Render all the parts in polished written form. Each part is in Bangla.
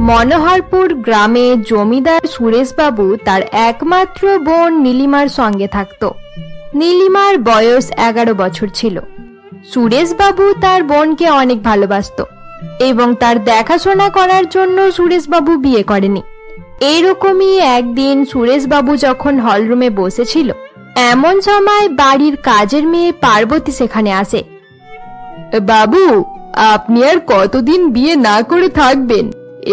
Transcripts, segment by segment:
মনোহরপুর গ্রামে জমিদার সুরেশবাবু তার একমাত্র বোন নীলিমার সঙ্গে থাকত। নীলিমার বয়স 11 বছর ছিল। সুরেশবাবু তার বোনকে অনেক ভালোবাসত এবং তার দেখাশোনা করার জন্য সুরেশবাবু বিয়ে করেনি। এইরকমই একদিন সুরেশবাবু যখন হলরুমে বসেছিল, এমন সময় বাড়ির কাজের মেয়ে পার্বতী সেখানে আসে। বাবু, আপনি আর কতদিন বিয়ে না করে থাকবেন?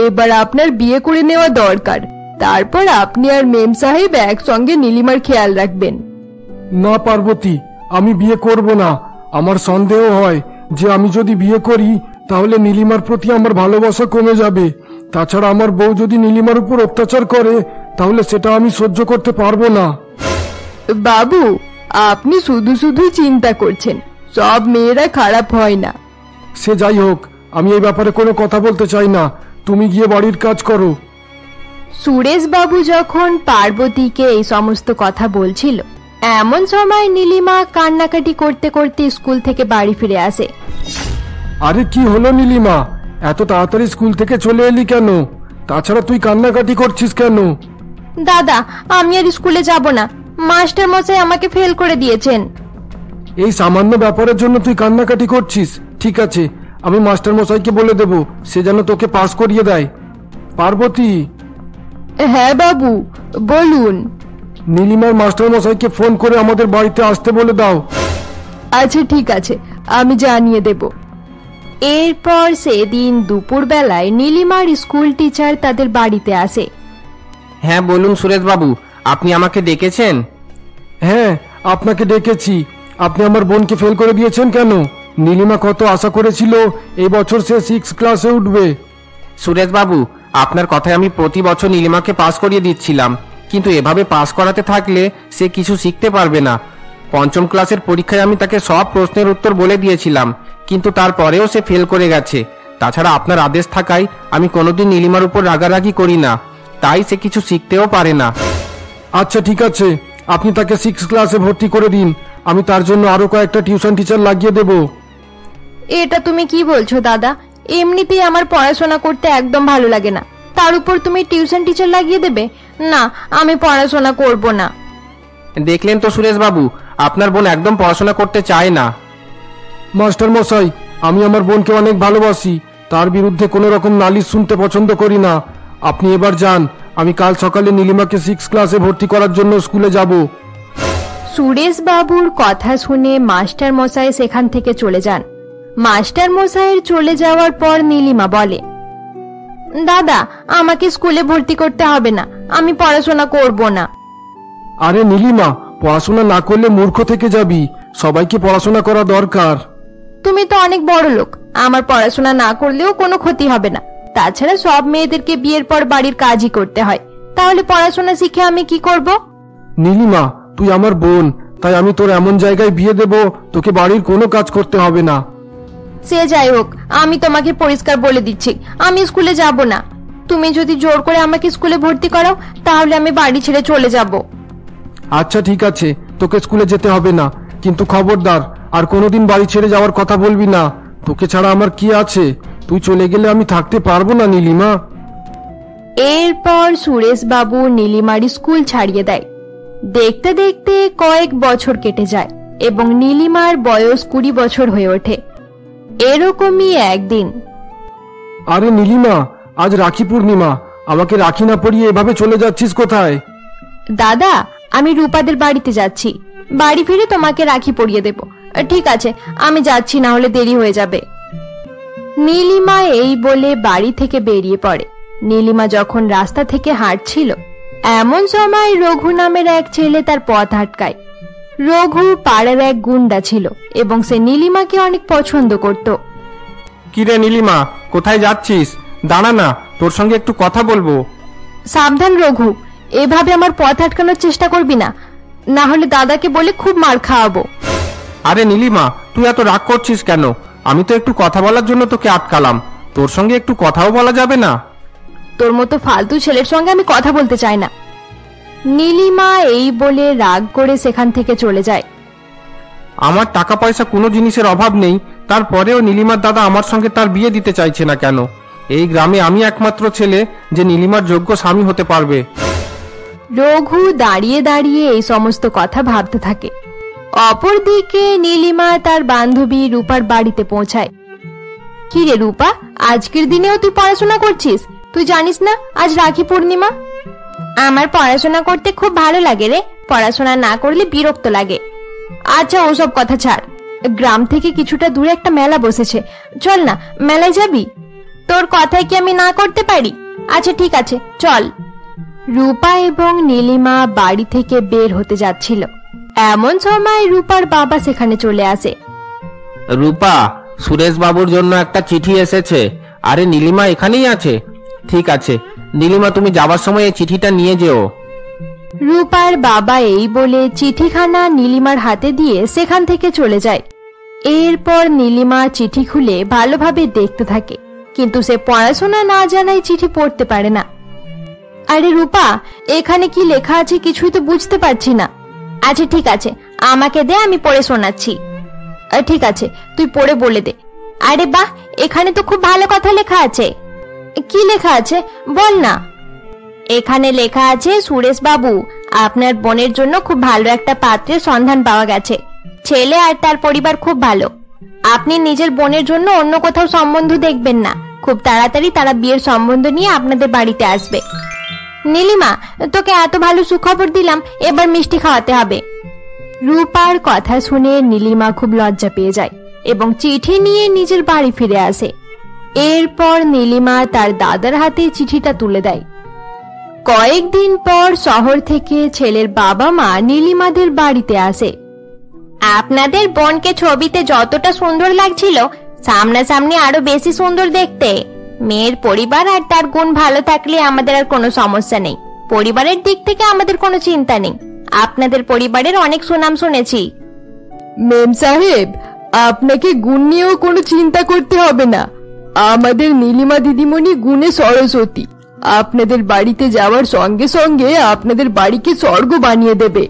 এবার আপনার বিয়ে করে নেওয়া দরকার। তারপর আপনি আর মেম সাহেব একসঙ্গে নীলিমার খেয়াল রাখবেন। না পার্বতী, আমি বিয়ে করব না। আমার সন্দেহ হয় যে আমি যদি বিয়ে করি তাহলে নীলিমার প্রতি আমার ভালোবাসা কমে যাবে। তাছাড়া আমার বউ যদি নীলিমার উপর অত্যাচার করে তাহলে সেটা আমি সহ্য করতে পারবো না। বাবু, আপনি শুধু শুধু চিন্তা করছেন। সব মেয়েরা খারাপ হয় না। সে যাই হোক, আমি এই ব্যাপারে কোনো কথা বলতে চাই না। তুমি গিয়ে বাড়ির কাজ করো। সুরেশবাবু যখন পার্বতীকে এই সমস্ত কথা বলছিল, এমন সময় নীলিমা কান্নাকাটি করতে করতে স্কুল থেকে বাড়ি ফিরে আসে। আরে কি হলো নীলিমা, এত তাড়াতাড়ি স্কুল থেকে চলে এলি কেন? তাছাড়া তুই কান্নাকাটি করছিস কেন? দাদা, আমি আর স্কুলে যাব না। মাস্টার মশাই আমাকে ফেল করে দিয়েছেন। এই সামান্য ব্যাপারের জন্য তুই কান্নাকাটি করছিস? ঠিক আছে, আমি মাস্টার মশাইকে বলে দেব, সে যেন তোকে পাস করিয়ে দেয়। পার্বতী। হ্যাঁ বাবু, বলুন। নীলিমার মাস্টার মশাইকে ফোন করে আমাদের বাড়িতে আসতে বলে দাও। আচ্ছা ঠিক আছে, আমি জানিয়ে দেব। এরপর সেদিন দুপুরবেলায় নীলিমার স্কুল টিচার তাদের বাড়িতে আসে। হ্যাঁ বলুন সুরেশবাবু, আপনি আমাকে ডেকেছেন? হ্যাঁ, আপনাকে ডেকেছি। আপনি আমার বোনকে ফেল করে দিয়েছেন কেন? নীলিমা কত আশা করেছিল এই বছর সে 6 ক্লাসে উঠবে। সুরেশবাবু, আপনার কথায় আমি প্রতি বছর নীলিমাকে পাস করিয়ে দিচ্ছিলাম, কিন্তু এভাবে পাস করাতে থাকলে সে কিছু শিখতে পারবে না। 5ম ক্লাসের পরীক্ষায় আমি তাকে সব প্রশ্নের উত্তর বলে দিয়েছিলাম, কিন্তু তারপরেও সে ফেল করে গেছে। তাছাড়া আপনার আদেশ থাকায় আমি কোনোদিন নীলিমার উপর রাগারাগি করি না, তাই সে কিছু শিখতেও পারে না। আচ্ছা ঠিক আছে, আপনি তাকে 6 ক্লাসে ভর্তি করে দিন। আমি তার জন্য আরো কয়েকটা টিউশন টিচার লাগিয়ে দেব। এটা তুমি কি বলছো দাদা? এমনিতেই আমার পড়াশোনা করতে একদম ভালো লাগে না, তার উপর তুমি টিউশন টিচার লাগিয়ে দেবে? না, আমি পড়াশোনা করব না। দেখলেন তো সুরেশবাবু, আপনার বোন একদম পড়াশোনা করতে চায় না। মাস্টার মশাই, আমি আমার বোনকে অনেক ভালোবাসি। তার বিরুদ্ধে কোনো রকম নালিশ শুনতে পছন্দ করি না। আপনি এবার যান, আমি কাল সকালে নীলিমাকে 6 ক্লাসে ভর্তি করার জন্য স্কুলে যাব। সুরেশবাবুর কথা শুনে মাস্টার মশাই সেখান থেকে চলে যান। মাস্টার মশাইয়ের চলে যাওয়ার পর নীলিমা বলে, দাদা, আমাকে স্কুলে ভর্তি করতে হবে না, আমি পড়াশোনা করব না। আরে নীলিমা, পড়াশোনা না করলে মূর্খ থেকে যাবি। সবাইকে পড়াশোনা করা দরকার। তুমি তো অনেক বড় লোক, আমার পড়াশোনা না করলেও কোনো ক্ষতি হবে না। তাছাড়া সব মেয়েদেরকে বিয়ের পর বাড়ির কাজই করতে হয়, তাহলে পড়াশোনা শিখে আমি কি করব? নীলিমা, তুই আমার বোন, তাই আমি তোর এমন জায়গায় বিয়ে দেব তোকে বাড়ির কোনো কাজ করতে হবে না। সে যাই হোক, আমি তোমাকে পরিষ্কার বলে দিচ্ছি, আমি স্কুলে যাব না। তুমি যদি জোর করে আমাকে স্কুলে ভর্তি করাও তাহলে আমি বাড়ি ছেড়ে চলে যাব। আচ্ছা ঠিক আছে, তোকে স্কুলে যেতে হবে না, কিন্তু খবরদার আর কোনোদিন বাড়ি ছেড়ে যাওয়ার কথা বলবি না। তোকে ছাড়া আমার কি আছে? তুই চলে গেলে আমি থাকতে পারবো না নীলিমা। এরপর সুরেশবাবু নীলিমার স্কুল ছাড়িয়ে দেয়। দেখতে দেখতে কয়েক বছর কেটে যায় এবং নীলিমার বয়স 20 বছর হয়ে ওঠে। এরকমই একদিন। আরে নীলিমা, আজ রাখি পূর্ণিমা, আমাকে রাখি না পরিয়ে এভাবে চলে যাচ্ছিস কোথায়? দাদা, আমি রূপাদের বাড়িতে যাচ্ছি। বাড়ি ফিরে তোমাকে রাখি পরিয়ে দেব। ঠিক আছে, আমি যাচ্ছি, না হলে দেরি হয়ে যাবে। নীলিমা এই বলে বাড়ি থেকে বেরিয়ে পড়ে। নীলিমা যখন রাস্তা থেকে হাঁটছিল, এমন সময় রঘু নামের এক ছেলে তার পথ আটকায়। রঘু পাড়ার এক গুন্ডা ছিল এবং সে নীলিমাকে অনেক পছন্দ করত। কিরে নীলিমা, কোথায় যাচ্ছিস? দাঁড়া না, তোর সঙ্গে একটু কথা বলবো। সাবধান রঘু, এভাবে আমার পথ আটকানোর চেষ্টা করবি না, না হলে দাদাকে বলে খুব মার খাওয়াবো। আরে নীলিমা, তুই এত রাগ করছিস কেন? আমি তো একটু কথা বলার জন্য তোকে আটকালাম, তোর সঙ্গে একটু কথাও বলা যাবে না? তোর মতো ফালতু ছেলের সঙ্গে আমি কথা বলতে চাই না। নীলিমা এই বলে রাগ করে সেখান থেকে চলে যায়। আমার টাকা পয়সা কোনো জিনিসের অভাব নেই, তারপরেও নীলিমার দাদা আমার সঙ্গে তার বিয়ে দিতে চাইছে না কেন? এই গ্রামে আমি একমাত্র ছেলে যে নীলিমার যোগ্য স্বামী হতে পারবে। রঘু দাঁড়িয়ে দাঁড়িয়ে এই সমস্ত কথা ভাবতে থাকে। অপরদিকে নীলিমা তার বান্ধবী রূপার বাড়িতে পৌঁছায়। কি রে রূপা, আজকের দিনেও তুই পড়াশোনা করছিস? তুই জানিস না আজ রাখি পূর্ণিমা? আমার পড়াশোনা করতে খুব ভালো লাগে রে, পড়াশোনা না করলে বিরক্ত লাগে। আচ্ছা ওসব কথা ছাড়, গ্রাম থেকে কিছুটা দূরে একটা মেলা বসেছে, চল না মেলায় যাবি? তোর কথায় কি আমি না করতে পারি? আচ্ছা ঠিক আছে চল। রূপা এবং নীলিমা বাড়ি থেকে বের হতে যাচ্ছিল, এমন সময় রূপার বাবা সেখানে চলে আসে। রূপা, সুরেশ বাবুর জন্য একটা চিঠি এসেছে। আরে নীলিমা এখানেই আছে। ঠিক আছে নীলিমা, তুমি যাবার সময় এই চিঠিটা নিয়ে যেও। রূপার বাবা এই বলে চিঠিখানা নীলিমার হাতে দিয়ে সেখান থেকে চলে যায়। এরপর নীলিমা চিঠি খুলে ভালোভাবে দেখতে থাকে, কিন্তু সে পড়াশোনা না জানায় চিঠি পড়তে পারে না। আরে রূপা, এখানে কি লেখা আছে কিছুই তো বুঝতে পারছি না। আচ্ছা ঠিক আছে, আমাকে দে, আমি পড়ে শোনাচ্ছি। ঠিক আছে, তুই পড়ে বলে দে। আরে বাহ, এখানে তো খুব ভালো কথা লেখা আছে। কি লেখা আছে বল না। এখানে লেখা আছে, সুরেশ বাবু, আপনার বোনের জন্য খুব ভালো একটা পাত্রের সন্ধান পাওয়া গেছে। ছেলে আর তার পরিবার খুব ভালো। আপনি নিজের বোনের জন্য অন্য কোথাও সম্বন্ধ দেখবেন না, খুব তাড়াতাড়ি তারা বিয়ের সম্বন্ধ নিয়ে আপনাদের বাড়িতে আসবে। নীলিমা, তোকে এত ভালো সুখবর দিলাম, এবার মিষ্টি খাওয়াতে হবে। রূপার কথা শুনে নীলিমা খুব লজ্জা পেয়ে যায় এবং চিঠি নিয়ে নিজের বাড়ি ফিরে আসে। এরপর নীলিমা তার দাদার হাতে চিঠিটা তুলে দেয়। কয়েকদিন পর শহর থেকে ছেলের বাবা মা নীলিমাদের বাড়িতে আসে। আপনাদের বোনকে ছবিতে যতটা সুন্দর লাগছিল, সামনাসামনি আরো বেশি সুন্দর দেখতে। মেয়ের পরিবার আর তার গুণ ভালো থাকলে আমাদের আর কোনো সমস্যা নেই। পরিবারের দিক থেকে আমাদের কোনো চিন্তা নেই। আপনাদের পরিবারের অনেক সুনাম শুনেছি। মেম সাহেব, আপনাকে গুণ নিয়েও কোনো চিন্তা করতে হবে না। আমাদের নীলিমা দিদিমণি গুণে সরস্বতী। আপনাদের বাড়িতে যাওয়ার সঙ্গে সঙ্গে আপনাদের বাড়িকে স্বর্গ বানিয়ে দেবে।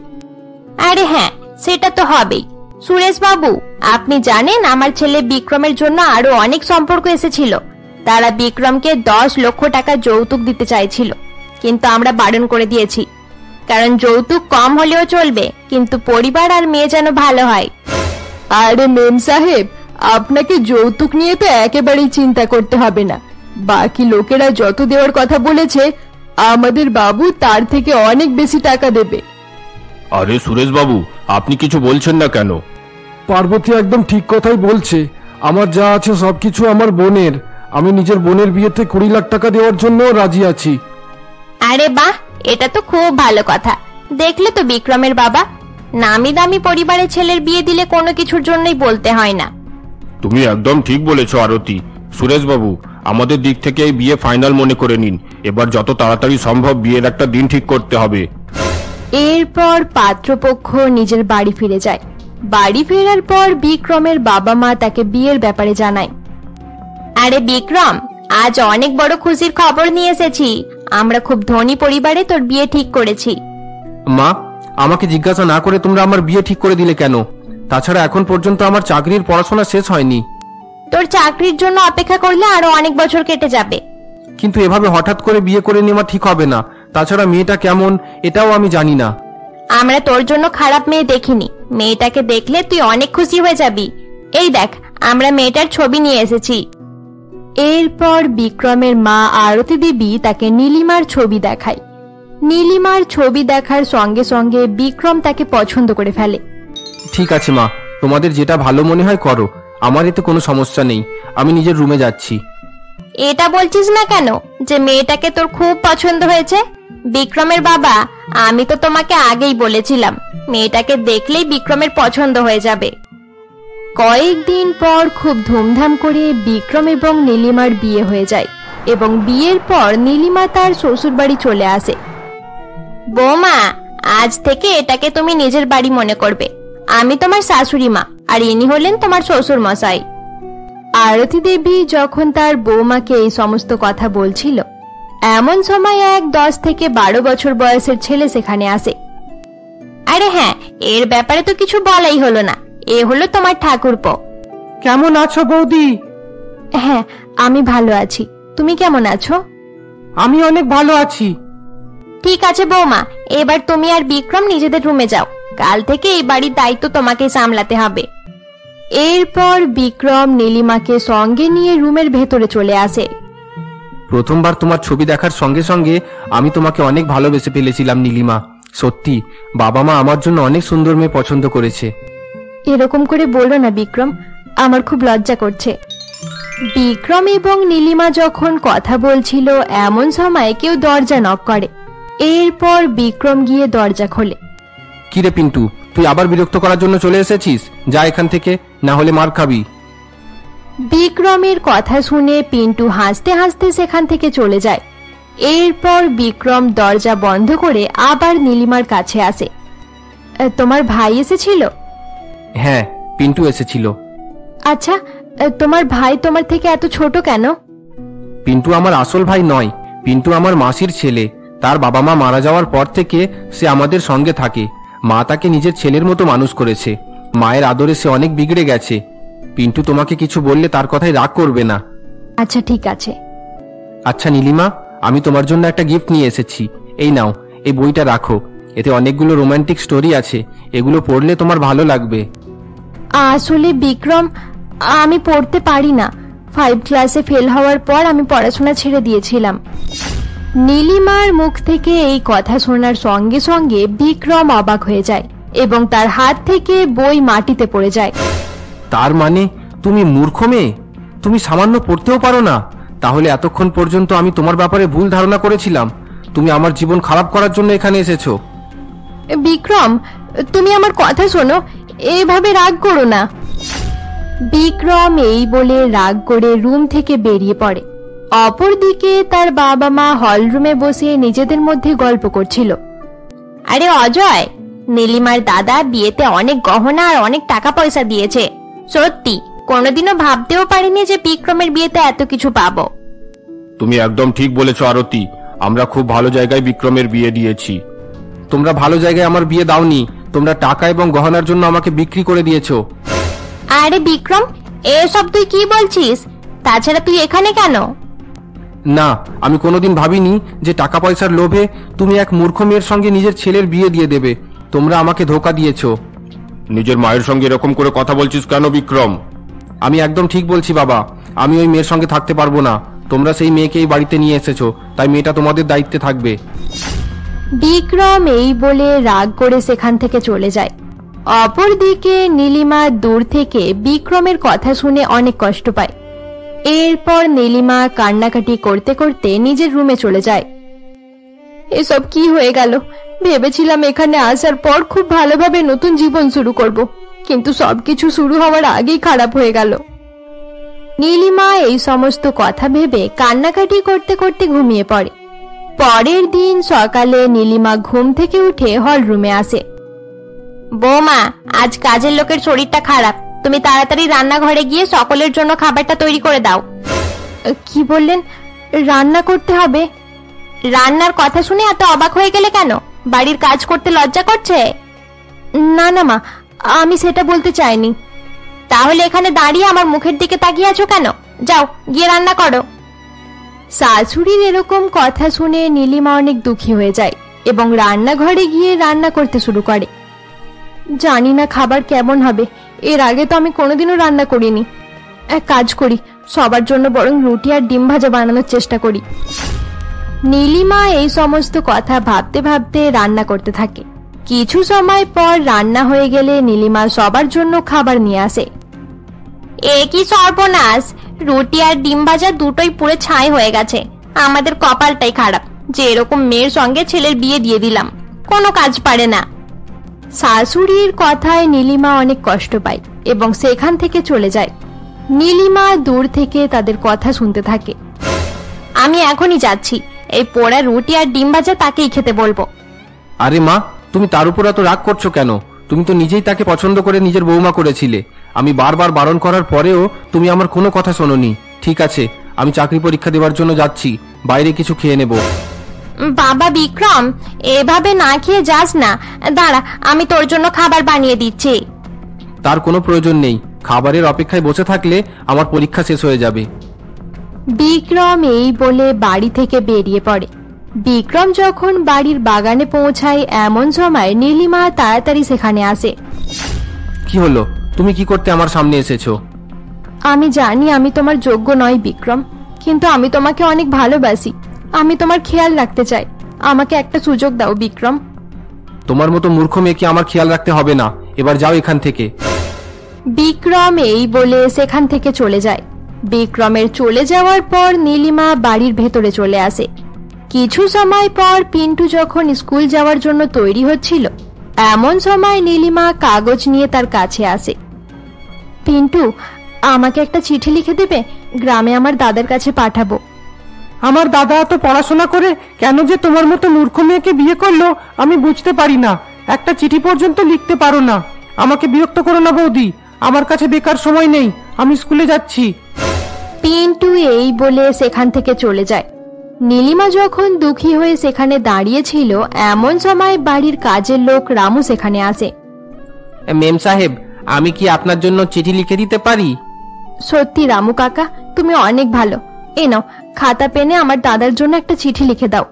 আরে হ্যাঁ, সেটা তো হবেই। সুরেশ বাবু, আপনি জানেন আমার ছেলে বিক্রমের জন্য আরো অনেক সম্পর্ক এসেছিল। তারা বিক্রমকে 10 লক্ষ টাকা যৌতুক দিতে চাইছিল, কিন্তু আমরা বারণ করে দিয়েছি। কারণ যৌতুক কম হলেও চলবে, কিন্তু পরিবার আর মেয়ে যেন ভালো হয়। আরে মেম সাহেব, আপনাকে যৌতুক নিয়ে তো একেবারেই চিন্তা করতে হবে না। বাকি লোকেরা যত দেওয়ার কথা বলেছে, আমাদের বাবু তার থেকে অনেক বেশি টাকা দেবে। আরে সুরেশ বাবু, আপনি কিছু বলছেন না কেন? পার্বতী একদম ঠিক কথাই বলছে। আমার যা আছে সবকিছু আমার বোনের। আমি নিজের বোনের বিয়েতে 20 লাখ টাকা দেওয়ার জন্য রাজি আছি। আরে বাহ, এটা তো খুব ভালো কথা। দেখলে তো বিক্রমের বাবা, নামি দামি পরিবারের ছেলের বিয়ে দিলে কোনো কিছুর জন্যই বলতে হয় না। তুমি একদম ঠিক বলেছো আরতি। সুরেশ বাবু, আমাদের দিক থেকে এই বিয়ে ফাইনাল মনে করে নিন। এবার যত তাড়াতাড়ি সম্ভব বিয়ের একটা দিন ঠিক করতে হবে। এরপর পাত্রপক্ষ নিজের বাড়ি ফিরে যায়। বাড়ি ফেরার পর বিক্রমের বাবা মা তাকে বিয়ের ব্যাপারে জানায়। আরে বিক্রম, আজ অনেক বড় খুশির খবর নিয়ে এসেছি। আমরা খুব ধনী পরিবারে তোর বিয়ে ঠিক করেছি। মা, আমাকে জিজ্ঞাসা না করে তোমরা আমার বিয়ে ঠিক করে দিলে কেন? তাছাড়া এখন পর্যন্ত আমার চাকরির পড়াশোনা শেষ হয়নি। তোর চাকরির জন্য অপেক্ষা করলে আরো অনেক বছর কেটে যাবে। কিন্তু এভাবে হঠাৎ করে বিয়ে করে নেওয়া ঠিক হবে না। তাছাড়া মেয়েটা কেমন এটাও আমি জানি না। আমরা তোর জন্য খারাপ মেয়ে দেখিনি। মেয়েটাকে দেখলে তুই অনেক খুশি হয়ে যাবি। এই দেখ, আমরা মেয়েটার ছবি নিয়ে এসেছি। এরপর বিক্রমের মা আরতি দেবী তাকে নীলিমার ছবি দেখায়। নীলিমার ছবি দেখার সঙ্গে সঙ্গে বিক্রম তাকে পছন্দ করে ফেলে। ঠিক আছে মা, তোমাদের যেটা ভালো মনে হয় করো, আমার এতে কোনো সমস্যা নেই। আমি নিজের রুমে যাচ্ছি। এটা বলছিস না কেন যে মেয়েটাকে তোর খুব পছন্দ হয়েছে? বিক্রমের বাবা, আমি তো তোমাকে আগেই বলেছিলাম, মেয়েটাকে দেখলেই বিক্রমের পছন্দ হয়ে যাবে। কয়েকদিন পর খুব ধুমধাম করে বিক্রম এবং নীলিমার বিয়ে হয়ে যায় এবং বিয়ের পর নীলিমা তার শ্বশুর বাড়ি চলে আসে। বৌমা, আজ থেকে এটাকে তুমি নিজের বাড়ি মনে করবে। আমি তোমার শাশুড়ি মা, আর ইনি হলেন তোমার শ্বশুর মশাই। আরতি দেবী যখন তার বৌমাকে এই সমস্ত কথা বলছিল, এমন সময় এক 10 থেকে 12 বছর বয়সের ছেলে সেখানে আসে। আরে হ্যাঁ, এর ব্যাপারে তো কিছু বলাই হলো না। এ হলো তোমার ঠাকুরপো। কেমন আছো বৌদি? হ্যাঁ, আমি ভালো আছি। তুমি কেমন আছো? আমি অনেক ভালো আছি। ঠিক আছে বৌমা, এবার তুমি আর বিক্রম নিজেদের রুমে যাও। কাল থেকে এই বাড়ির দায়িত্ব তোমাকে সামলাতে হবে। এরপর বিক্রম নীলিমাকে সঙ্গে নিয়ে রুমের ভেতরে চলে আসে। প্রথমবার তোমার ছবি দেখার সঙ্গে সঙ্গে আমি তোমাকে অনেক ভালোবেসে ফেলেছিলাম নীলিমা। সত্যি বাবা মা আমার জন্য অনেক সুন্দর মেয়ে পছন্দ করেছে। এরকম করে বলো না বিক্রম, আমার খুব লজ্জা করছে। বিক্রম এবং নীলিমা যখন কথা বলছিল এমন সময় কেউ দরজা নক করে। এরপর বিক্রম গিয়ে দরজা খোলে। কিরে পিন্টু, তুই আবার বিরক্ত করার জন্য চলে এসেছিস? যা এখান থেকে, না হলে মার খাবি। বিক্রমের কথা শুনে পিন্টু হাসতে হাসতে সেখান থেকে চলে যায়। এরপর বিক্রম দরজা বন্ধ করে আবার নীলিমার কাছে আসে। তোমার ভাই এসেছিল? হ্যাঁ, পিন্টু এসেছিল। আচ্ছা, তোমার ভাই তোমার থেকে এত ছোট কেন? পিন্টু আমার আসল ভাই নয়, পিন্টু আমার মাসির ছেলে। তার বাবা মা মারা যাওয়ার পর থেকে সে আমাদের সঙ্গে থাকে। মা তাকে নিজের ছেলের মতো মানুষ করেছে। মায়ের আদরে সে অনেক বিগড়ে গেছে। পিন্টু তোমাকে কিছু বললে তার কথাই রাগ করবে না। আচ্ছা ঠিক আছে। আচ্ছা নীলিমা, আমি তোমার জন্য একটা গিফট নিয়ে এসেছি। এই নাও, এই বইটা রাখো। এতে অনেকগুলো রোমান্টিক স্টোরি আছে। এগুলো পড়লে তোমার ভালো লাগবে। আসলে বিক্রম, আমি পড়তে পারি না। 5 ক্লাসে ফেল হওয়ার পর আমি পড়াশোনা ছেড়ে দিয়েছিলাম। নীলিমার মুখ থেকে এই কথা শোনার সঙ্গে সঙ্গে বিক্রম অবাক হয়ে যায় এবং তার হাত থেকে বই মাটিতে পড়ে যায়। তার মানে তুমি মূর্খ মেয়ে? তুমি সামান্য পড়তেও পারো না? তাহলে এতক্ষণ পর্যন্ত আমি তোমার ব্যাপারে ভুল ধারণা করেছিলাম। তুমি আমার জীবন খারাপ করার জন্য এখানে এসেছো। বিক্রম, তুমি আমার কথা শোনো, এভাবে রাগ করো না। বিক্রম এই বলে রাগ করে রুম থেকে বেরিয়ে পড়ে। অপরদিকে তার বাবা মা হল রুমে বসে নিজেদের মধ্যে গল্প করছিল। আরে অজয়, নীলিমার দাদা বিয়েতে অনেক গহনা আর অনেক টাকা পয়সা দিয়েছে। সত্যি কোনোদিনও ভাবতেও পারিনি যে বিক্রমের বিয়েতে এত কিছু পাবো। তুমি একদম ঠিক বলেছো আরতি, আমরা খুব ভালো জায়গায় বিক্রমের বিয়ে দিয়েছি। তোমরা ভালো জায়গায় আমার বিয়ে দাওনি, তোমরা টাকা এবং গহনার জন্য আমাকে বিক্রি করে দিয়েছো। আরে বিক্রম, এসব তুই কি বলছিস? তাছাড়া তুই এখানে কেন? না, আমি কোনোদিন ভাবিনি যে টাকা পয়সার লোভে তুমি এক মূর্খ মেয়ের সঙ্গে নিজের ছেলের বিয়ে দিয়ে দেবে। তোমরা আমাকে ধোঁকা দিয়েছো। নিজের মায়ের সঙ্গে এরকম করে কথা বলছিস কেন বিক্রম? আমি একদম ঠিক বলছি বাবা, আমি ওই মেয়ের সঙ্গে থাকতে পারবো না। তোমরা সেই মেয়েকে এই বাড়িতে নিয়ে এসেছো, তাই মেয়েটা তোমাদের দায়িত্বে থাকবে। বিক্রম এই বলে রাগ করে সেখান থেকে চলে যায়। অপরদিকে নীলিমা দূর থেকে বিক্রমের কথা শুনে অনেক কষ্ট পায়। এরপর নীলিমা কান্নাকাটি করতে করতে নিজের রুমে চলে যায়। এসব কি হয়ে গেল? ভেবেছিলাম এখানে আসার পর খুব ভালোভাবে নতুন জীবন শুরু করব, কিন্তু সবকিছু শুরু হওয়ার আগেই খারাপ হয়ে গেল। নীলিমা এই সমস্ত কথা ভেবে কান্নাকাটি করতে করতে ঘুমিয়ে পড়ে। পরের দিন সকালে নীলিমা ঘুম থেকে উঠে হল রুমে আসে। বৌমা, আজ কাজের লোকের শরীরটা খারাপ, তুমি তাড়াতাড়ি রান্নাঘরে গিয়ে সকলের জন্য খাবারটা তৈরি করে দাও। কি বললেন? রান্না করতে হবে? রান্নার কথা শুনে এত অবাক হয়ে গেলে কেন? বাড়ির কাজ করতে লজ্জা করছে? না না মা, আমি সেটা বলতে চাইনি। তাহলে এখানে দাঁড়িয়ে আমার মুখের দিকে তাকিয়ে আছো কেন? যাও গিয়ে রান্না করো। শাশুড়ির এরকম কথা শুনে নীলিমা অনেক দুঃখী হয়ে যায় এবং রান্নাঘরে গিয়ে রান্না করতে শুরু করে। জানি না খাবার কেমন হবে, এর আগে তো আমি কোনোদিনও রান্না করিনি। এক কাজ করি, সবার জন্য বরং রুটি আর ডিম ভাজা বানানোর চেষ্টা করি। নীলিমা এই সমস্ত কথা ভাবতে ভাবতে রান্না করতে থাকে। কিছু সময় পর রান্না হয়ে গেলে নীলিমা সবার জন্য খাবার নিয়ে আসে। এ কি সর্বনাশ! রুটি আর ডিম ভাজা দুটোই পুরো ছাই হয়ে গেছে। আমাদের কপালটাই খারাপ যে এরকম মেয়ের সঙ্গে ছেলের বিয়ে দিয়ে দিলাম, কোনো কাজ পারে না। শাশুড়ির কথায় নীলিমা অনেক কষ্ট পায় এবং সেখান থেকে চলে যায়। নীলিমা দূর থেকে তাদের কথা শুনতে থাকে। আমি এখনই যাচ্ছি, এই পোড়া রুটি আর ডিম ভাজা তাকেই খেতে বলবো। আরে মা, তুমি তার উপর এত রাগ করছো কেন? তুমি তো নিজেই তাকে পছন্দ করে নিজের বৌমা করেছিলে। আমি বারবার বারণ করার পরেও তুমি আমার কোনো কথা শোনোনি। ঠিক আছে, আমি চাকরি পরীক্ষা দেওয়ার জন্য যাচ্ছি, বাইরে কিছু খেয়ে নেব। বাবা বিক্রম, এভাবে না খেয়ে যাস না। দাঁড়া, আমি তোর জন্য খাবার বানিয়ে দিচ্ছি। তার কোনো প্রয়োজন নেই। খাবারের অপেক্ষায় বসে থাকলে আমার পরীক্ষা শেষ হয়ে যাবে। বিক্রম এই বলে বাড়ি থেকে বেরিয়ে পড়ে। বিক্রম যখন বাড়ির বাগানে পৌঁছায় এমন সময় নীলিমা তাড়াতাড়ি সেখানে আসে। কি হলো, তুমি কি করতে আমার সামনে এসেছো? আমি জানি আমি তোমার যোগ্য নই বিক্রম, কিন্তু আমি তোমাকে অনেক ভালোবাসি। আমি তোমার খেয়াল রাখতে চাই। আমাকে একটা সুযোগ দাও বিক্রম। তোমার মতো মূর্খ মেয়েকে আমার খেয়াল রাখতে হবে না, এবার যাও এখান থেকে। বিক্রম এই বলে সেখান থেকে চলে যায়। বিক্রমের চলে যাওয়ার পর নীলিমা বাড়ির ভেতরে চলে আসে। কিছু সময় পর পিন্টু যখন স্কুল যাওয়ার জন্য তৈরি হচ্ছিল এমন সময় নীলিমা কাগজ নিয়ে তার কাছে আসে। পিন্টু, আমাকে একটা চিঠি লিখে দেবে? গ্রামে আমার দাদার কাছে পাঠাবো। আমার দাদা এত পড়াশোনা করে কেন যে তোমার মতো মূর্খ মেয়েকে বিয়ে করলো আমি বুঝতে পারি না। একটা চিঠি পর্যন্ত লিখতে পারো না। আমাকে বিরক্ত করো না বৌদি, আমার কাছে বেকার সময় নেই, আমি স্কুলে যাচ্ছি। পিন্টু এই বলে সেখান থেকে চলে যায়। নীলিমা যখন দুঃখী হয়ে সেখানে দাঁড়িয়েছিল এমন সময় বাড়ির কাজের লোক রামু সেখানে আসে। মেম সাহেব, আমি কি আপনার জন্য চিঠি লিখে দিতে পারি? সত্যি রামু কাকা, তুমি অনেক ভালো। এ নাও খাতা পেনে আমার দাদার জন্য একটা চিঠি লিখে দাও।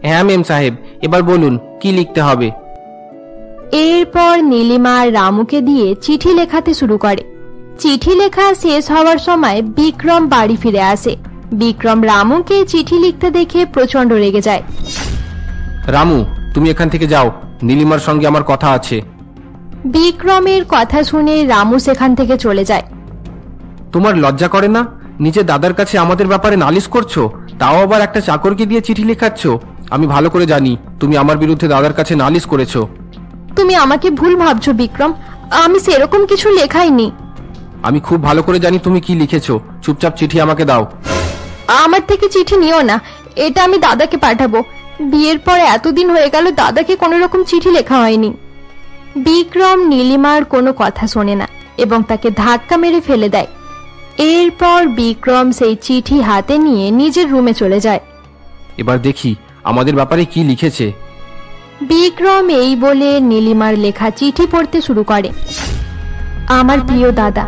হ্যাঁ মেম সাহেব, এবার বলুন কি লিখতে হবে। এরপর নীলিমা রামুকে দিয়ে চিঠি লেখাতে শুরু করে। চিঠি লেখা শেষ হওয়ার সময় বিক্রম বাড়ি ফিরে আসে। বিক্রম রামুকে চিঠি লিখতে দেখে প্রচন্ড রেগে যায়। রামু, তুমি এখান থেকে যাও, নীলিমার সঙ্গে আমার কথা আছে। বিক্রমের কথা শুনে রামু সেখান থেকে চলে যায়। তোমার লজ্জা করে না? নিজে দাদার কাছে আমাদের ব্যাপারে নালিশ করছো, তাও আবার একটা চাকরকে দিয়ে চিঠি লেখাচ্ছ। আমি ভালো করে জানি তুমি আমার বিরুদ্ধে দাদার কাছে নালিশ করেছো। তুমি আমাকে ভুল ভাবছো বিক্রম, আমি সেরকম কিছু লেখাইনি। আমি খুব ভালো করে জানি তুমি কি লিখেছো। চুপচাপ চিঠি আমাকে দাও। আমার থেকে চিঠি নিও না, এটা আমি দাদাকে পাঠাবো। বিয়ের পর এতদিন হয়ে গেল দাদাকে কোনো রকম চিঠি লেখা হয়নি। বিক্রম নীলিমার কোনো কথা শোনে না এবং তাকে ধাক্কা মেরে ফেলে দেয়। এরপর বিক্রম সেই চিঠি হাতে নিয়ে নিজের রুমে চলে যায়। এবার দেখি আমাদের ব্যাপারে কি লিখেছে। বিক্রম এই বলে নীলিমার লেখা চিঠি পড়তে শুরু করে। আমার প্রিয় দাদা,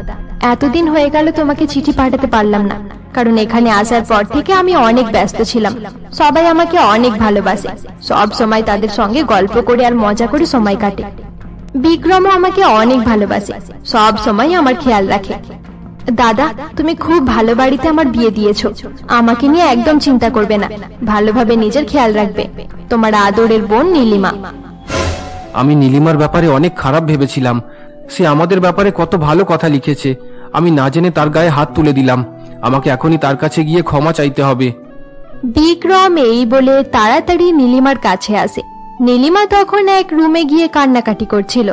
এতদিন হয়ে গেল তোমাকে চিঠি পাঠাতে পারলাম না, কারণ এখানে আসার পর থেকে আমি অনেক ব্যস্ত ছিলাম। সবাই আমাকে অনেক ভালোবাসে, সব সময় তাদের সঙ্গে গল্প করে আর মজা করে সময় কাটে। বিক্রমও আমাকে অনেক ভালোবাসে, সব সময় আমার খেয়াল রাখে। দাদা, তুমি খুব ভালো বাড়িতে আমার বিয়ে দিয়েছো। আমাকে নিয়ে একদম চিন্তা করবে না, ভালোভাবে নিজের খেয়াল রাখবে। তোমার আদরের বোন নীলিমা। আমি নীলিমার ব্যাপারে অনেক খারাপ ভেবেছিলাম। সে আমাদের ব্যাপারে কত ভালো কথা লিখেছে, আমি না জেনে তার গায়ে হাত তুলে দিলাম। আমাকে এখনই তার কাছে গিয়ে ক্ষমা চাইতে হবে। বিক্রম এই বলে তাড়াতাড়ি নীলিমার কাছে আসে। নীলিমা তখন এক রুমে গিয়ে কান্নাকাটি করছিল।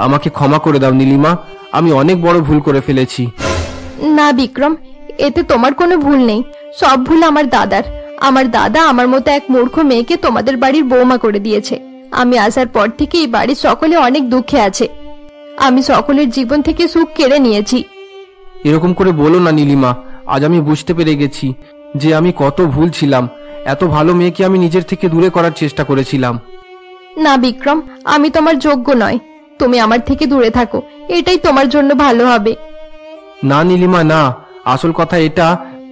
আমাকে ক্ষমা করে দাও নীলিমা, আমি অনেক বড় ভুল করে ফেলেছি। না বিক্রম, এতে তোমার কোনো ভুল নেই, সব ভুল আমার দাদার। আমার দাদা আমার মতো এক মূর্খ মেয়েকে তোমাদের বাড়ির বৌমা করে দিয়েছে। আমি আসার পর থেকে এই বাড়ির সকলে অনেক দুঃখে আছে। আমি সকলের জীবন থেকে সুখ কেড়ে নিয়েছি। এরকম করে বলো না নীলিমা, আজ আমি বুঝতে পেরে গেছি যে আমি কত ভুল ছিলাম। এত ভালো মেয়েকে আমি নিজের থেকে দূরে করার চেষ্টা করেছিলাম। না বিক্রম, আমি তোমার যোগ্য নয়। তুমি আমার থেকে দূরে থাকো, এটাই তোমার জন্য ভালো হবে। না নীলিমা না, আসল কথা এটা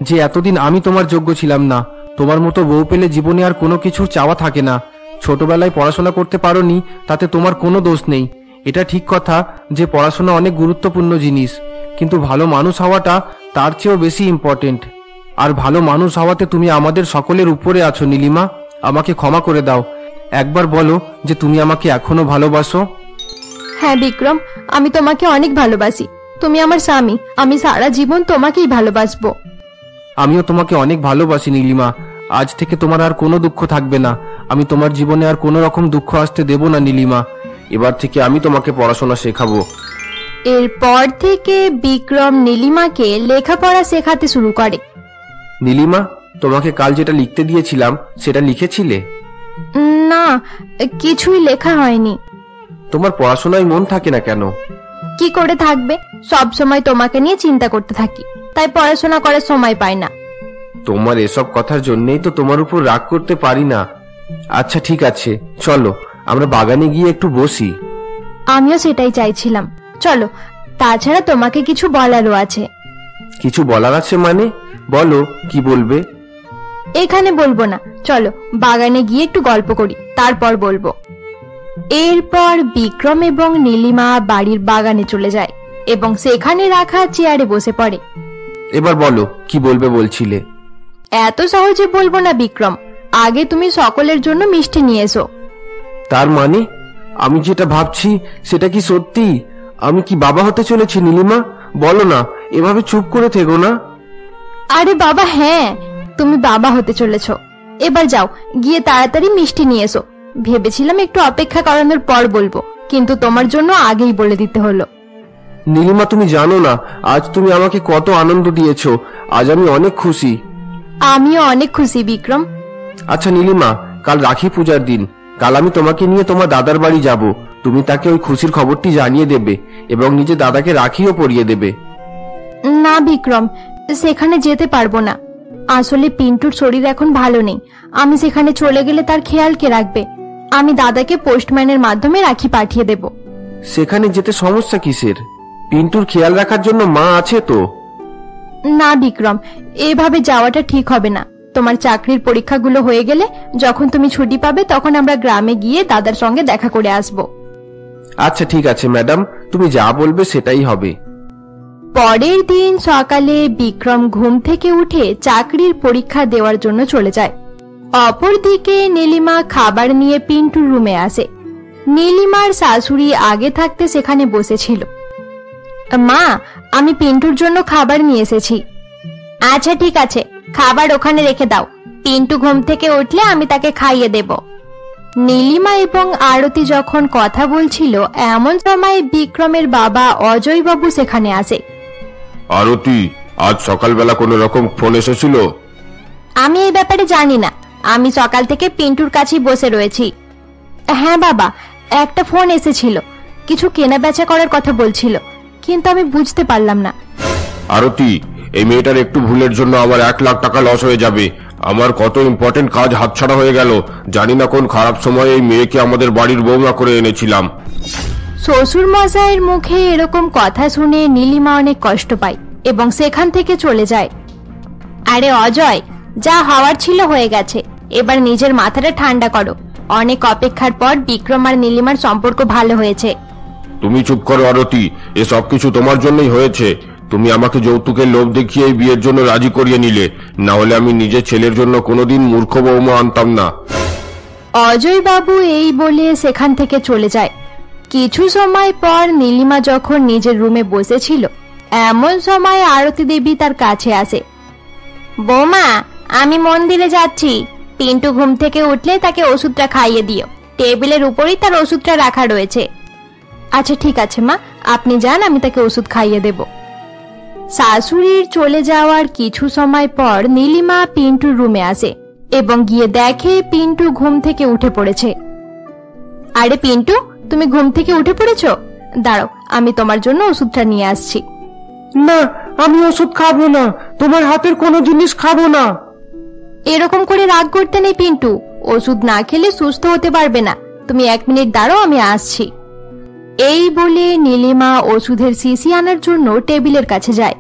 যে এতদিন আমি তোমার যোগ্য ছিলাম না। তোমার মতো বউ পেলে জীবনে আর কোনো কিছুর চাওয়া থাকে না। ছোটবেলায় পড়াশোনা করতে পারোনি, তাতে তোমার কোনো দোষ নেই। এটা ঠিক কথা যে পড়াশোনা অনেক গুরুত্বপূর্ণ জিনিস, কিন্তু ভালো মানুষ হওয়াটা তার চেয়েও বেশি ইম্পর্টেন্ট। আর ভালো মানুষ হওয়াতে তুমি আমাদের সকলের উপরে আছো নীলিমা। আমাকে ক্ষমা করে দাও। একবার বলো যে তুমি আমাকে এখনো ভালোবাসো। হ্যাঁ বিক্রম, আমি তোমাকে অনেক ভালোবাসি। তুমি আমার স্বামী, আমি সারা জীবন তোমাকেই ভালোবাসবো। আমিও তোমাকে অনেক ভালোবাসি নীলিমা। আজ থেকে তোমার আর কোনো দুঃখ থাকবে না। আমি তোমার জীবনে আর কোনো রকম দুঃখ আসতে দেব না নীলিমা। এবার থেকে আমি তোমাকে পড়াশোনা শেখাবো। এরপর থেকে বিক্রম নীলিমাকে লেখাপড়া শেখাতে শুরু করে। নীলিমা, তোমাকে কাল যেটা লিখতে দিয়েছিলাম সেটা লিখেছিলে? না, কিছুই লেখা হয়নি। তোমার পড়াশোনায় মন থাকে না কেন? কি করে থাকবে, সব সময় তোমাকে নিয়ে চিন্তা করতে থাকি, তাই পড়াশোনা করার সময় পাই না। তোমার এসব কথার জন্যই তো তোমার উপর রাগ করতে পারি না। আচ্ছা ঠিক আছে, চলো আমরা বাগানে গিয়ে একটু বসি। আমিও সেটাই চাইছিলাম, চলো। তাছাড়া তোমাকে কিছু বলারও আছে। কিছু বলার আছে মানে? বলো কি বলবে। এখানে বলবো না, চলো বাগানে গিয়ে একটু গল্প করি, তারপর বলবো। এরপর বিক্রম এবং নীলিমা বাড়ির বাগানে চলে যায় এবং সেখানে রাখা চেয়ারে বসে পড়ে। এবার বলো কি বলবে বলছিলে। এত সহজে বলবো না বিক্রম, আগে তুমি সকলের জন্য মিষ্টি নিয়ে এসো। তার মানে আমি যেটা ভাবছি সেটা কি সত্যি? আমি কি বাবা হতে চলেছি নীলিমা? বলো না, এভাবে চুপ করে থেকো না। আরে বাবা হ্যাঁ, তুমি বাবা হতে চলেছ। এবার যাও গিয়ে তাড়াতাড়ি মিষ্টি নিয়ে এসো। ভেবেছিলাম একটু অপেক্ষা করানোর পর বলবো, কিন্তু তোমার জন্য আগেই বলে দিতে হলো। নীলিমা তুমি জানো না আজ তুমি আমাকে কত আনন্দ দিয়েছো। আজ আমি অনেক খুশি। আমিও অনেক খুশি বিক্রম। আচ্ছা নীলিমা, কাল রাখি পূজার দিন। কাল আমি তোমাকে নিয়ে তোমার দাদার বাড়ি যাব। তুমি তাকে ওই খুশির খবরটি জানিয়ে দেবে এবং নিজে দাদাকে রাখিও পরিয়ে দেবে। না বিক্রম, সেখানে যেতে পারবো না। আসলে পিন্টুর শরীর এখন ভালো নেই। আমি সেখানে চলে গেলে তার খেয়াল কে রাখবে? আমি দাদাকে পোস্টম্যানের মাধ্যমে রাখি পাঠিয়ে দেব। সেখানে যেতে সমস্যা কিসের? পিন্টুর খেয়াল রাখার জন্য মা আছে তো। না বিক্রম, এভাবে যাওয়াটা ঠিক হবে না। তোমার চাকরির পরীক্ষাগুলো হয়ে গেলে যখন তুমি ছুটি পাবে তখন আমরা গ্রামে গিয়ে দাদার সঙ্গে দেখা করে আসব। আচ্ছা ঠিক আছে ম্যাডাম, তুমি যা বলবে সেটাই হবে। পরের দিন সকালে বিক্রম ঘুম থেকে উঠে চাকরির পরীক্ষা দেওয়ার জন্য চলে যায়। অপরদিকে নীলিমা খাবার নিয়ে পিন্টুর রুমে আসে। নীলিমার শাশুড়ি আগে থাকতে সেখানে বসেছিল। মা, আমি পিন্টুর জন্য খাবার নিয়ে এসেছি। আচ্ছা ঠিক আছে, খাবার ওখানে রেখে দাও। পিন্টু ঘুম থেকে উঠলে আমি তাকে খাইয়ে দেব। নীলিমা এবং আরতি যখন কথা বলছিল এমন সময় বিক্রমের বাবা অজয় বাবু সেখানে আসে। আরতি, আজ সকালবেলা কোনো রকম ফোন এসেছিল? আমি এই ব্যাপারে জানি না, আমি সকাল থেকে পিন্টুর কাছেই বসে রয়েছি। হ্যাঁ বাবা, একটা ফোন এসেছিল, কিছু কেনা বেচা করার কথা বলছিল, কিন্তু আমি বুঝতে পারলাম না। আরতি, এই মেয়েটার একটু ভুলের জন্য আমার 1 লাখ টাকা লস হয়ে যাবে। আমার কত ইম্পর্টেন্ট কাজ হাতছাড়া হয়ে গেল। জানি না কোন খারাপ সময়ে এই মেয়েকে আমাদের বাড়ির বৌমা করে এনেছিলাম। শ্বশুর মশাইয়ের মুখে এরকম কথা শুনে নীলিমা অনেক কষ্ট পায় এবং সেখান থেকে চলে যায়। আরে অজয়, যা হওয়ার ছিল হয়ে গেছে, এবার নিজের মাথাটা ঠান্ডা করো। অনেক অপেক্ষার পর বিক্রম আর নীলিমার সম্পর্ক ভালো হয়েছে। তুমি চুপ করো আরতি, এসব কিছু তোমার জন্যই হয়েছে। তুমি আমাকে যৌতুকের লোভ দেখিয়ে এই বিয়ের জন্য রাজি করিয়ে নিলে, না হলে আমি নিজের ছেলের জন্য কোনোদিন মূর্খ বৌমা আনতাম না। অজয় বাবু এই বলে সেখান থেকে চলে যায়। কিছু সময় পর নীলিমা যখন নিজের রুমে বসেছিল এমন সময় আরতি দেবী তার কাছে আসে। বৌমা, আমি মন্দিরে যাচ্ছি। পিন্টু ঘুম থেকে উঠলে তাকে ওষুধটা খাইয়ে দিও। টেবিলের উপরেই তার ওষুধটা রাখা রয়েছে। আচ্ছা ঠিক আছে মা, আপনি যান, আমি তাকে ওষুধ খাইয়ে দেব। শাশুড়ির চলে যাওয়ার কিছু সময় পর নীলিমা পিন্টুর রুমে আসে এবং গিয়ে দেখে পিন্টু ঘুম থেকে উঠে পড়েছে। আরে পিন্টু, তুমি ঘুম থেকে উঠে পড়েছো? দাঁড়াও, আমি তোমার জন্য ওষুধটা নিয়ে আসছি। না, আমি ওষুধ খাবো না, তোমার হাতের কোনো জিনিস খাবো না। এরকম করে রাগ করতে নেই পিন্টু, ওষুধ না খেলে সুস্থ হতে পারবে না। তুমি 1 মিনিট দাঁড়াও, আমি আসছি। এই বলে নীলিমা ওষুধের শিশি আনার জন্য টেবিলের কাছে যায়।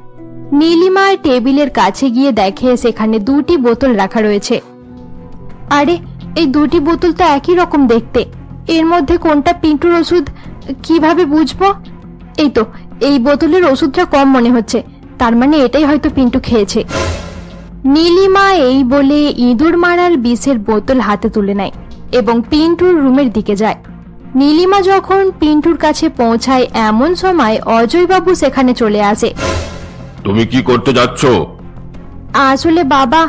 নীলিমা টেবিলের কাছে গিয়ে দেখে সেখানে 2টি বোতল রাখা রয়েছে। আরে, এই 2টি বোতল তো একই রকম দেখতে। এর মধ্যে কোনটা পিন্টুর ওষুধ কিভাবে বুঝবো? এই তো, এই বোতলের ওষুধটা কম মনে হচ্ছে, তার মানে এটাই হয়তো পিন্টু খেয়েছে। নীলিমা এই বলে ইঁদুর মারার বিষের বোতল হাতে তুলে নেয় এবং পিন্টুর রুমের দিকে যায়। নীলিমা যখন পিন্টুর কাছে পৌঁছায় এমন সময় অজয় বাবু সেখানে চলে আসে। তুমি কি করতে যাচ্ছ? আসলে বাবা,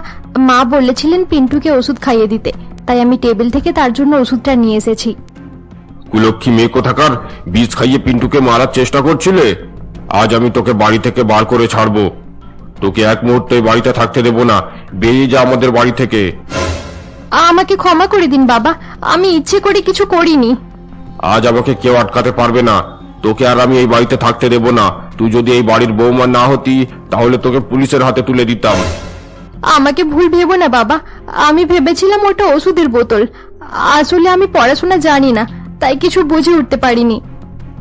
মা বলেছিলেন পিন্টুকে ওষুধ খাইয়ে দিতে, তাই আমি টেবিল থেকে তার জন্য ওষুধটা নিয়ে এসেছি। কুলক্ষী মেয়ে কোথাকার, বিষ খাইয়ে পিন্টুকে মারার চেষ্টা করছিলে? আজ আমি তোকে বাড়ি থেকে বার করে ছাড়বো। তোকে 1 মুহূর্তে বাড়িতে থাকতে দেব না। বেরিয়ে যা আমাদের বাড়ি থেকে। আমাকে ক্ষমা করে দিন বাবা, আমি ইচ্ছে করে কিছু করিনি। আজ আমাকে কেউ আটকাতে পারবে না। তোকে আর আমি এই বাড়িতে থাকতে দেব না। তুই যদি এই বাড়ির বৌমা না হতি তাহলে তোকে পুলিশের হাতে তুলে দিতাম। আমাকে ভুল ভেবো না বাবা, আমি ভেবেছিলাম ওটা ওষুধের বোতল। আসলে আমি পড়াশোনা জানি না, তাই কিছু বুঝে উঠতে পারিনি।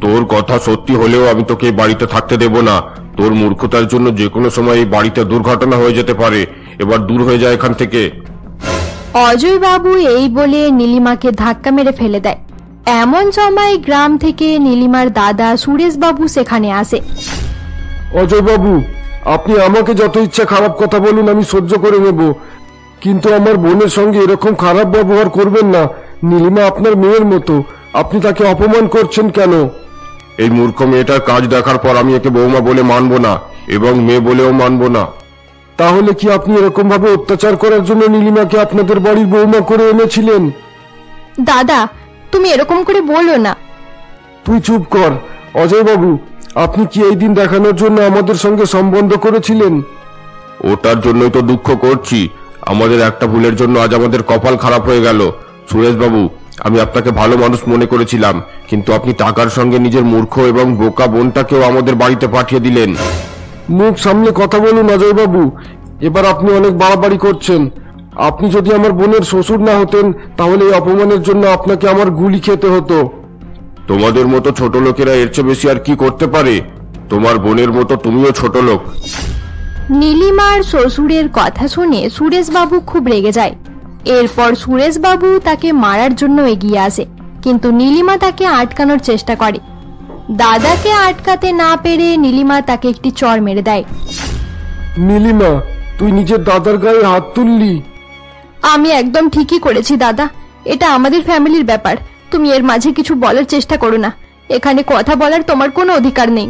তোর কথা সত্যি হলেও আমি তোকে এই বাড়িতে থাকতে দেব না। তোর মূর্খতার জন্য যে কোনো সময় এই বাড়িতে দুর্ঘটনা হয়ে যেতে পারে। এবার দূর হয়ে যায় এখান থেকে। অজয় বাবু এই বলে নীলিমাকে ধাক্কা মেরে ফেলে দেয়। এমন সময় গ্রাম থেকে নীলিমার দাদা সুরেশ বাবু সেখানে আসে। অজয় বাবু, আপনি আমাকে যত ইচ্ছা খারাপ কথা বলুন, আমি সহ্য করে নেব, কিন্তু আমার বোনের সঙ্গে এরকম খারাপ ব্যবহার করবেন না। নীলিমা আপনার মেয়ের মতো, আপনি তাকে অপমান করছেন কেন? এই মূর্খ মেয়েটার কাজ দেখার পর আমি একে বৌমা বলে মানব না, এবং মেয়ে বলেও মানব না। তাহলে কি আপনি এরকম ভাবে অত্যাচার করার জন্য নীলিমাকে আপনাদের বাড়ির বৌমা করে এনেছিলেন? দাদা, তুমি এরকম করে বলো না। তুই চুপ কর। অজয় বাবু, আপনি কি এই দিন দেখানোর জন্য আমাদের সঙ্গে সম্বন্ধ করেছিলেন? ওটার জন্যই তো দুঃখ করছি। আমাদের একটা ভুলের জন্য আজ আমাদের কপাল খারাপ হয়ে গেল। সুরেশ বাবু, আমি আপনাকে ভালো মানুষ মনে করেছিলাম, কিন্তু আপনি টাকার সঙ্গে নিজের মূর্খ এবং বোকা বোনটাকেও আমাদের বাড়িতে পাঠিয়ে দিলেন। মুখ সামলে কথা বলুন অজয় বাবু, এবার আপনি অনেক বাড়াবাড়ি করছেন। আপনি যদি আমার বোনের শ্বশুর না হতেন, তাহলে এই অপমানের জন্য আপনাকে আমার গুলি খেতে হতো। তোমাদের মতো ছোট লোকেরা এর চেয়ে বেশি আর কি করতে পারে? তোমার বোনের মতো তুমিও ছোট লোক। নীলিমার শ্বশুরের কথা শুনে সুরেশবাবু খুব রেগে যায়। এরপর সুরেশবাবু তাকে মারার জন্য এগিয়ে আসে, কিন্তু নীলিমা তাকে আটকানোর চেষ্টা করে। দাদাকে আটকাতে না পেরে নীলিমা তাকে একটি চড় মেরে দেয়। নীলিমা, তুই নিজের দাদার গায়ে হাত তুললি? আমি একদম ঠিকই করেছি দাদা, এটা আমাদের ফ্যামিলির ব্যাপার। তুমি এর মাঝে কিছু বলার চেষ্টা করো না, এখানে কথা বলার তোমার কোনো অধিকার নেই।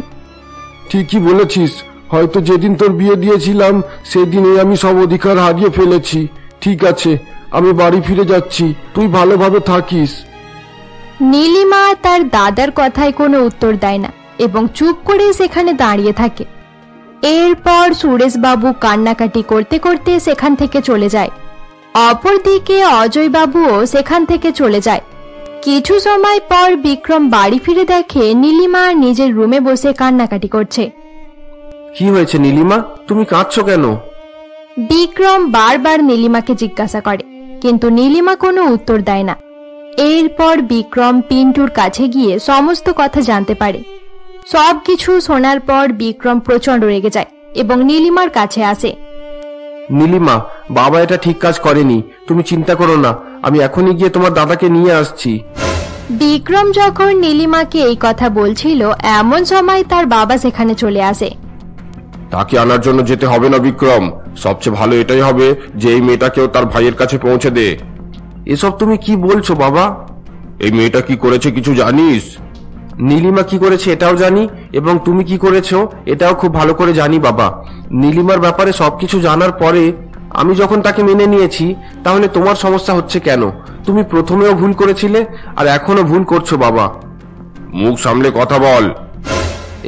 ঠিকই বলেছিস, হয়তো যেদিন তোর বিয়ে দিয়েছিলাম সেদিনই আমি সব অধিকার হারিয়ে ফেলেছি। ঠিক আছে, আমি বাড়ি ফিরে যাচ্ছি, তুই ভালোভাবে থাকিস। নীলিমা তার দাদার কথায় কোনো উত্তর দেয় না এবং চুপ করে সেখানে দাঁড়িয়ে থাকে। এরপর সুরেশবাবু কান্নাকাটি করতে করতে সেখান থেকে চলে যায়। অপরদিকে অজয় বাবুও সেখান থেকে চলে যায়। কিছু সময় পর বিক্রম বাড়ি ফিরে দেখে নীলিমা নিজের রুমে বসে কান্নাকাটি করছে। কি হয়েছে নীলিমা, তুমি কাঁদছো কেন? বিক্রম বারবার নীলিমাকে জিজ্ঞাসা করে, কিন্তু নীলিমা কোনো উত্তর দেয় না। এরপর বিক্রম পিন্টুর কাছে গিয়ে সমস্ত কথা জানতে পারে। সবকিছু শোনার পর বিক্রম প্রচন্ড রেগে যায় এবং নীলিমার কাছে আসে। নীলিমা, বাবা এটা ঠিক কাজ করেনি, তুমি চিন্তা করো না, আমি এখনই গিয়ে তোমার দাদাকে নিয়ে আসছি। বিক্রম যখন নীলিমাকে এই কথা বলছিল, এমন সময় তার বাবা সেখানে চলে আসে। তাকে আনার জন্য যেতে হবে না বিক্রম, সবচেয়ে ভালো এটাই হবে যে এই মেয়েটাকেও তার ভাইয়ের কাছে পৌঁছে দে। এসব তুমি কি বলছো বাবা? এই মেয়েটা কি করেছে কিছু জানিস? নীলিমা কি করেছে এটাও জানি, এবং তুমি কি করেছো এটাও খুব ভালো করে জানি বাবা। নীলিমার ব্যাপারে সবকিছু জানার পরে আমি যখন তাকে মেনে নিয়েছি, তাহলে তোমার সমস্যা হচ্ছে কেন? তুমি প্রথমেও ভুল করেছিলে আর এখনো ভুল করছো বাবা। মুখ সামলে কথা বল।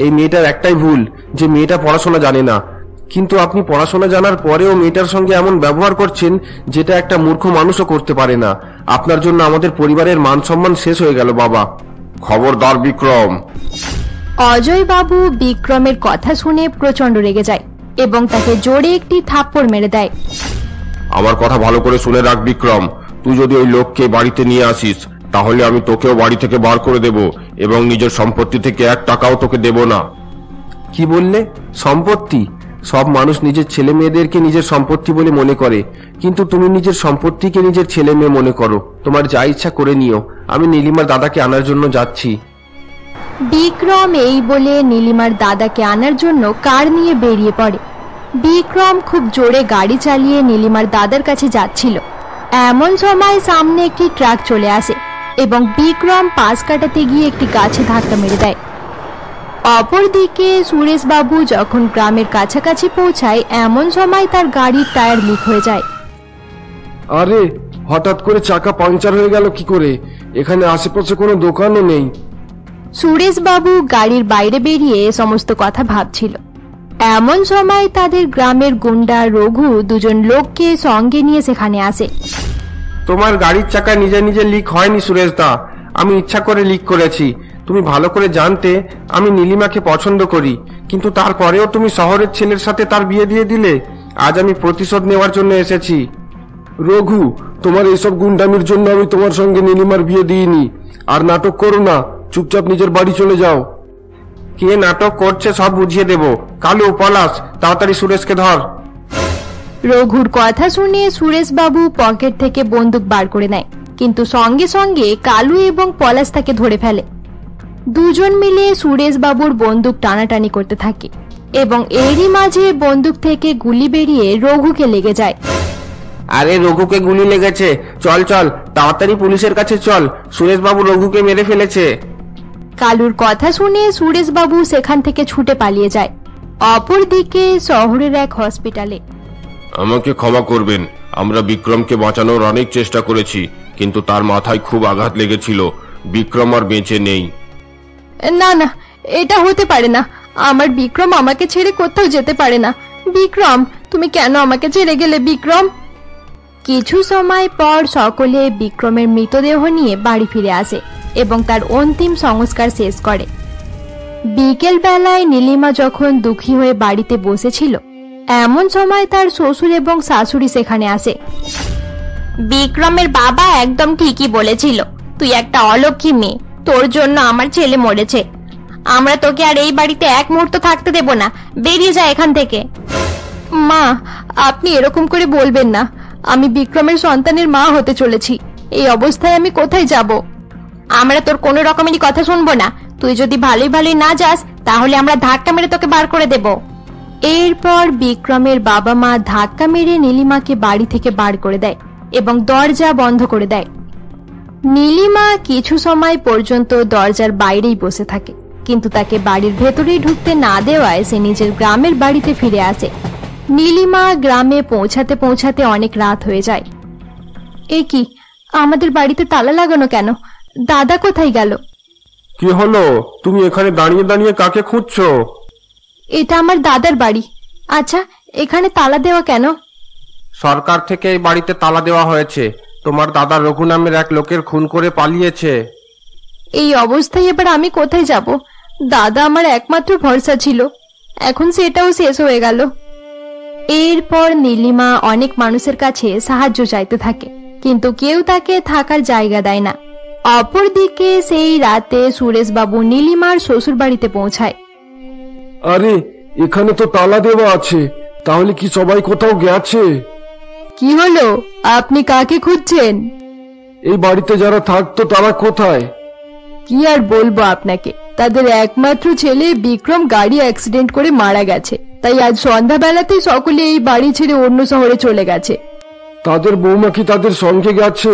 এই মেয়েটার একটাই ভুল, যে মেয়েটা পড়াশোনা জানে না, কিন্তু আপনি পড়াশোনা জানার পরেও মেয়েটার সঙ্গে এমন ব্যবহার করছেন যেটা একটা মূর্খ মানুষও করতে পারে না। আপনার জন্য আমাদের পরিবারের মান সম্মান শেষ হয়ে গেল বাবা। খবরদার বিক্রম। অজয় বাবু বিক্রমের কথা শুনে প্রচন্ড রেগে যায় এবং তাকে জোরে একটি থাপ্পড় মেরে দেয়। আমার কথা ভালো করে শুনে রাখ বিক্রম, তুই যদি ওই লোককে বাড়িতে নিয়ে আসিস, তাহলে আমি তোকেও বাড়ি থেকে বার করে দেব এবং নিজের সম্পত্তি থেকে 1 টাকাও তোকে দেব না। কি বললে? সম্পত্তি? সব মানুষ নিজের ছেলে মেয়েদেরকে নিজের সম্পত্তি বলে মনে করে, কিন্তু তুমি নিজের সম্পত্তিকে নিজের ছেলে মেয়ে মনে করো। তোমার যা ইচ্ছা করে নিও, আমি নীলিমার দাদাকে আনার জন্য যাচ্ছি। বিক্রম এই বলে নীলিমার দাদাকে আনার জন্য কার নিয়ে বেরিয়ে পড়ে। বিক্রম খুব জোরে গাড়ি চালিয়ে নীলিমার দাদার কাছে যাচ্ছিল। এমন সময় সামনে একটি ট্রাক চলে আসে এবং বিক্রম পাশ কাটাতে গিয়ে একটি গাছে ধাক্কা মেরে দেয়। অপরদিকে সুরেশবাবু যখন গ্রামের কাছাকাছি পৌঁছায়, এমন সময় তার গাড়ির টায়ার লিক হয়ে যায়। আরে, হঠাৎ করে চাকা পাংচার হয়ে গেল কি করে? এখানে আশেপাশে কোনো দোকানও নেই। সুরেশবাবু গাড়ির বাইরে বেরিয়ে সমস্ত কথা ভাবছিল। এমন সময় তাদের গ্রামের গুন্ডা রঘু দুজন লোককে সঙ্গে নিয়ে সেখানে আসে। তোমার গাড়ির চাকা নিজে নিজে লিক হয়নি সুরেশ দা, আমি ইচ্ছা করে লিক করেছি। তুমি ভালো করে জানতে আমি নীলিমাকে পছন্দ করি, কিন্তু তারপরেও তুমি শহরের ছেলের সাথে তার বিয়ে দিয়ে দিলে। আজ আমি প্রতিশোধ নেওয়ার জন্য এসেছি। রঘু, তোমার এইসব গুন্ডামির জন্য আমি তোমার সঙ্গে নীলিমার বিয়ে দিইনি। আর নাটক করো না, চুপচাপ নিজের বাড়ি চলে যাও। কে নাটক করছে সব বুঝিয়ে দেব। কালু, পলাশ, তাড়াতাড়ি সুরেশকে ধর। রঘুর কথা শুনে সুরেশবাবু পকেট থেকে বন্দুক বার করে নেয়, কিন্তু সঙ্গে সঙ্গে কালু এবং পলাশ তাকে ধরে ফেলে। দুজন মিলে সুরেশবাবুর বন্দুক টানাটানি করতে থাকে এবং এরই মাঝে বন্দুক থেকে গুলি বেরিয়ে রঘুকে লেগে যায়। আরে রঘুকে গুলি লেগেছে, চল চল তাড়াতাড়ি পুলিশের কাছে চল, সুরেশবাবু রঘুকে মেরে ফেলেছে। কালুর কথা শুনে সুরেশবাবু সেখান থেকে ছুটে পালিয়ে যায়। অপরদিকে শহরের এক হসপিটালে। আমাকে ক্ষমা করবেন, আমরা বিক্রমকে বাঁচানোর অনেক চেষ্টা করেছি, কিন্তু তার মাথায় খুব আঘাত লেগেছিল। বিক্রম আর বেঁচে নেই। না না, এটা হতে পারে না। আমার বিক্রম আমাকে ছেড়ে কোথাও যেতে পারে না। বিক্রম, তুমি কেন আমাকে ছেড়ে গেলে বিক্রম? কিছু সময় পর সকলে বিক্রমের মৃতদেহ নিয়ে বাড়ি ফিরে আসে এবং তার অন্তিম সংস্কার শেষ করে। বিকেল বেলায় নীলিমা যখন দুঃখী হয়ে বাড়িতে বসেছিল, এমন সময় তার শ্বশুর এবং শাশুড়ি সেখানে আসে। বিক্রমের বাবা একদম ঠিকই বলেছিল, তুই একটা অলক্ষী মেয়ে, তোর জন্য আমার ছেলে মরেছে। আমরা তোকে আর এই বাড়িতে এক মুহূর্ত থাকতে দেব না, বেরিয়ে যা এখান থেকে। মা, আপনি এরকম করে বলবেন না। আমি বিক্রমের সন্তানের মা হতে চলেছি, এই অবস্থায় আমি কোথায় যাব? আমরা তোর কোনো রকমেরই কথা শুনবো না। তুই যদি ভালোই ভালোই না যাস, তাহলে আমরা ধাক্কা মেরে তোকে বার করে দেব। এরপর বিক্রমের বাবা মা ধাক্কা মেরে নীলিমাকে বাড়ি থেকে বার করে দেয় এবং দরজা বন্ধ করে দেয়। নীলিমা কিছু সময় পর্যন্ত দরজার বাইরেই বসে থাকে, কিন্তু তাকে বাড়ির ভেতরেই ঢুকতে না দেওয়ায় সে নিজের গ্রামের বাড়িতে ফিরে আসে। নীলিমা গ্রামে পৌঁছাতে পৌঁছাতে অনেক রাত হয়ে যায়। এ কি, আমাদের বাড়িতে তালা লাগানো কেন? দাদা কোথায় গেল? কি হলো, তুমি এখানে দাঁড়িয়ে দাঁড়িয়ে কাকে খুঁজছো? এটা আমার দাদার বাড়ি। আচ্ছা, এখানে তালা দেওয়া কেন? সরকার থেকে এই বাড়িতে তালা দেওয়া হয়েছে। তোমার দাদা রঘু নামের এক লোকের খুন করে পালিয়েছে। এই অবস্থায় এবার আমি কোথায় যাব? দাদা আমার একমাত্র ভরসা ছিল, এখন সেটাও শেষ হয়ে গেল। এরপর নীলিমা অনেক মানুষের কাছে সাহায্য চাইতে থাকে, কিন্তু কেউ তাকে থাকার জায়গা দেয় না। অপরদিকে সেই রাতে সুরেশবাবু নীলিমার শ্বশুর বাড়িতে পৌঁছায়। আরে, এখানে তো তালা দেওয়া আছে, তাহলে কি সবাই কোথাও গেছে? কি হলো, আপনি কাকে খুঁজছেন? এই বাড়িতে যারা থাকতো তারা কোথায়? কি আর বলবো আপনাকে, তাদের একমাত্র ছেলে বিক্রম গাড়ি অ্যাক্সিডেন্ট করে মারা গেছে, তাই আজ সন্ধ্যাবেলাতেই সকলে এই বাড়ি ছেড়ে অন্য শহরে চলে গেছে। তাদের বৌমা কি তাদের সঙ্গে গেছে?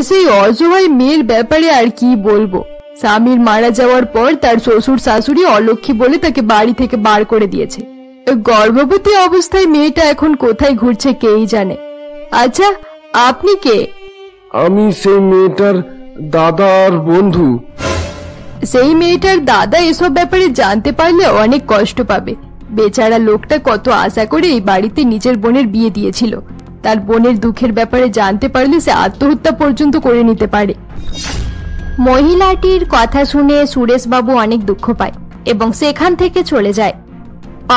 সেই অসহায় মেয়ের ব্যাপারে আর কি বলবো। স্বামীর মারা যাওয়ার পর তার শ্বশুর শাশুড়ি অলক্ষী বলে তাকে বাড়ি থেকে বার করে দিয়েছে। গর্ভবতী অবস্থায় মেয়েটা এখন কোথায় ঘুরছে কেই জানে। আচ্ছা, আপনি কে? আমি সেই মেয়েটার দাদার বন্ধু। সেই মেয়েটার দাদা এসব ব্যাপারে জানতে পারলে অনেক কষ্ট পাবে। বেচারা লোকটা কত আশা করে এই বাড়িতে নিজের বোনের বিয়ে দিয়েছিল, তার বোনের দুঃখের ব্যাপারে জানতে পারলে সে আত্মহত্যা পর্যন্ত করে নিতে পারে। মহিলাটির কথা শুনে সুরেশবাবু অনেক দুঃখ পায় এবং সেখান থেকে চলে যায়।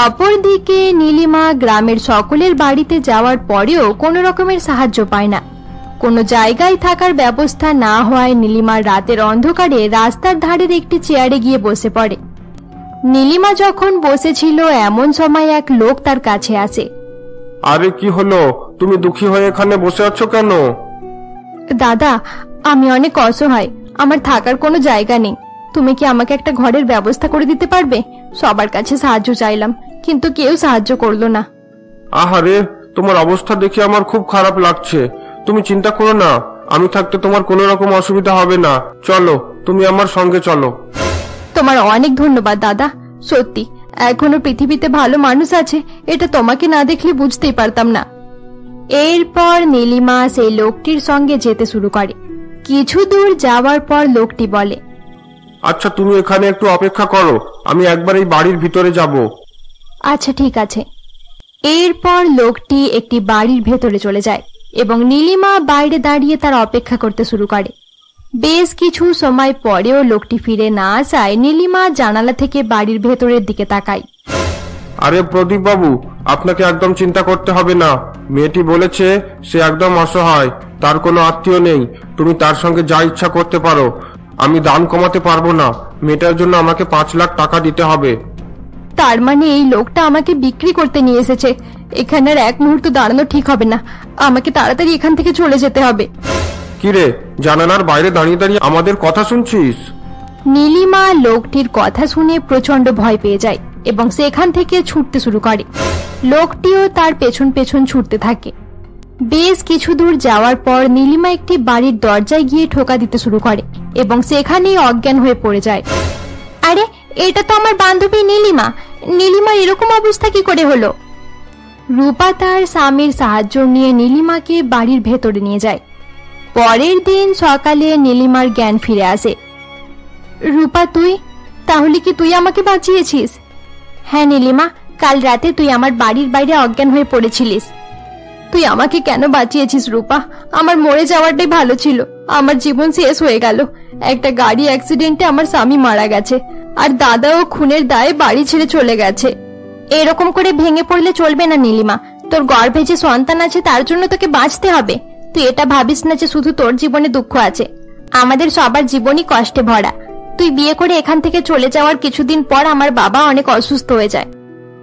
অপরদিকে নীলিমা গ্রামের সকলের বাড়িতে যাওয়ার পরেও কোনো রকমের সাহায্য পায় না। কোনো জায়গায় থাকার ব্যবস্থা না হওয়ায় নীলিমার রাতের অন্ধকারে রাস্তার ধারের একটি চেয়ারে গিয়ে বসে পড়ে। নীলিমা যখন বসেছিল এমন সময় এক লোক তার কাছে আসে। আরে কি হলো, তুমি দুঃখী হয়ে এখানে বসে আছো কেন? দাদা, আমি অনেক অসহায়, আমার থাকার কোনো জায়গা নেই। তুমি কি আমাকে একটা ঘরের ব্যবস্থা করে দিতে পারবে? সবার কাছে সাহায্য চাইলাম, কিন্তু কেউ সাহায্য করলো না। আহারে, তোমার অবস্থা দেখে আমার খুব খারাপ লাগছে। তুমি চিন্তা করো না, আমি থাকতে তোমার কোনো রকম অসুবিধা হবে না। চলো, তুমি আমার সঙ্গে চলো। তোমার অনেক ধন্যবাদ দাদা। সত্যি এখনো পৃথিবীতে ভালো মানুষ আছে, এটা তোমাকে না দেখলে বুঝতেই পারতাম না। এরপর নীলিমা সেই লোকটির সঙ্গে যেতে শুরু করে। কিছু দূর যাওয়ার পর লোকটি বলে, আচ্ছা তুমি এখানে একটু অপেক্ষা করো, আমি একবার এই বাড়ির ভিতরে যাব। আচ্ছা ঠিক আছে। এরপর লোকটি একটি বাড়ির ভেতরে চলে যায় এবং নীলিমা বাইরে দাঁড়িয়ে তার অপেক্ষা করতে শুরু করে। বেশ কিছু সময় পরেও লোকটি ফিরে না আসায় নীলিমা জানালা থেকে বাড়ির ভেতরের দিকে তাকায়। আরে প্রদীপ বাবু, আপনাকে একদম চিন্তা করতে হবে না। মেয়েটি বলেছে সে একদম অসহায়, তার কোনো আত্মীয় নেই। তুমি তার সঙ্গে যা ইচ্ছা করতে পারো। আমি দাম কমাতে পারবো না, মেয়েটার জন্য আমাকে 5 লাখ টাকা দিতে হবে। তার মানে এই লোকটা আমাকে বিক্রি করতে নিয়ে এসেছে। এখানে আর এক মুহূর্ত দাঁড়ানো ঠিক হবে না, আমাকে তাড়াতাড়ি এখান থেকে চলে যেতে হবে। কিরে, জানালার বাইরে দাঁড়িয়ে দাঁড়িয়ে আমাদের কথা শুনছিস? নীলিমা লোকটির কথা শুনে প্রচন্ড ভয় পেয়ে যায় এবং সেখান থেকে ছুটতে শুরু করে। লোকটিও তার পেছন পেছন ছুটতে থাকে। বেশ কিছু দূর যাওয়ার পর নীলিমা একটি বাড়ির দরজায় গিয়ে ঠোকা দিতে শুরু করে এবং সেখানেই অজ্ঞান হয়ে পড়ে যায়। আরে, এটা তো আমার বান্ধবী নীলিমা। নীলিমার এরকম অবস্থা কি করে হলো? রূপা তার স্বামীর সাহায্য নিয়ে নীলিমাকে বাড়ির ভেতরে নিয়ে যায়। পরের দিন সকালে নীলিমার জ্ঞান ফিরে আসে। রূপা, তাহলে কি তুই আমাকে বাঁচিয়েছিস? হ্যাঁ নীলিমা, কাল রাতে তুই আমার বাড়ির বাইরে অজ্ঞান হয়ে পড়েছিলিস। তুই আমাকে কেন বাঁচিয়েছিস রূপা? আমার মরে যাওয়াটাই ভালো ছিল। আমার জীবন শেষ হয়ে গেল। একটা গাড়ি অ্যাক্সিডেন্টে আমার স্বামী মারা গেছে, আর দাদাও খুনের দায়ে বাড়ি ছেড়ে চলে গেছে। এরকম করে ভেঙে পড়লে চলবে না নীলিমা। তোর গর্ভে যে সন্তান আছে তার জন্য তোকে বাঁচতে হবে। তুই এটা ভাবিস না যে শুধু তোর জীবনে দুঃখ আছে। আমাদের সবার জীবনই কষ্টে ভরা। তুই বিয়ে করে এখান থেকে চলে যাওয়ার কিছুদিন পর আমার বাবা অনেক অসুস্থ হয়ে যায়।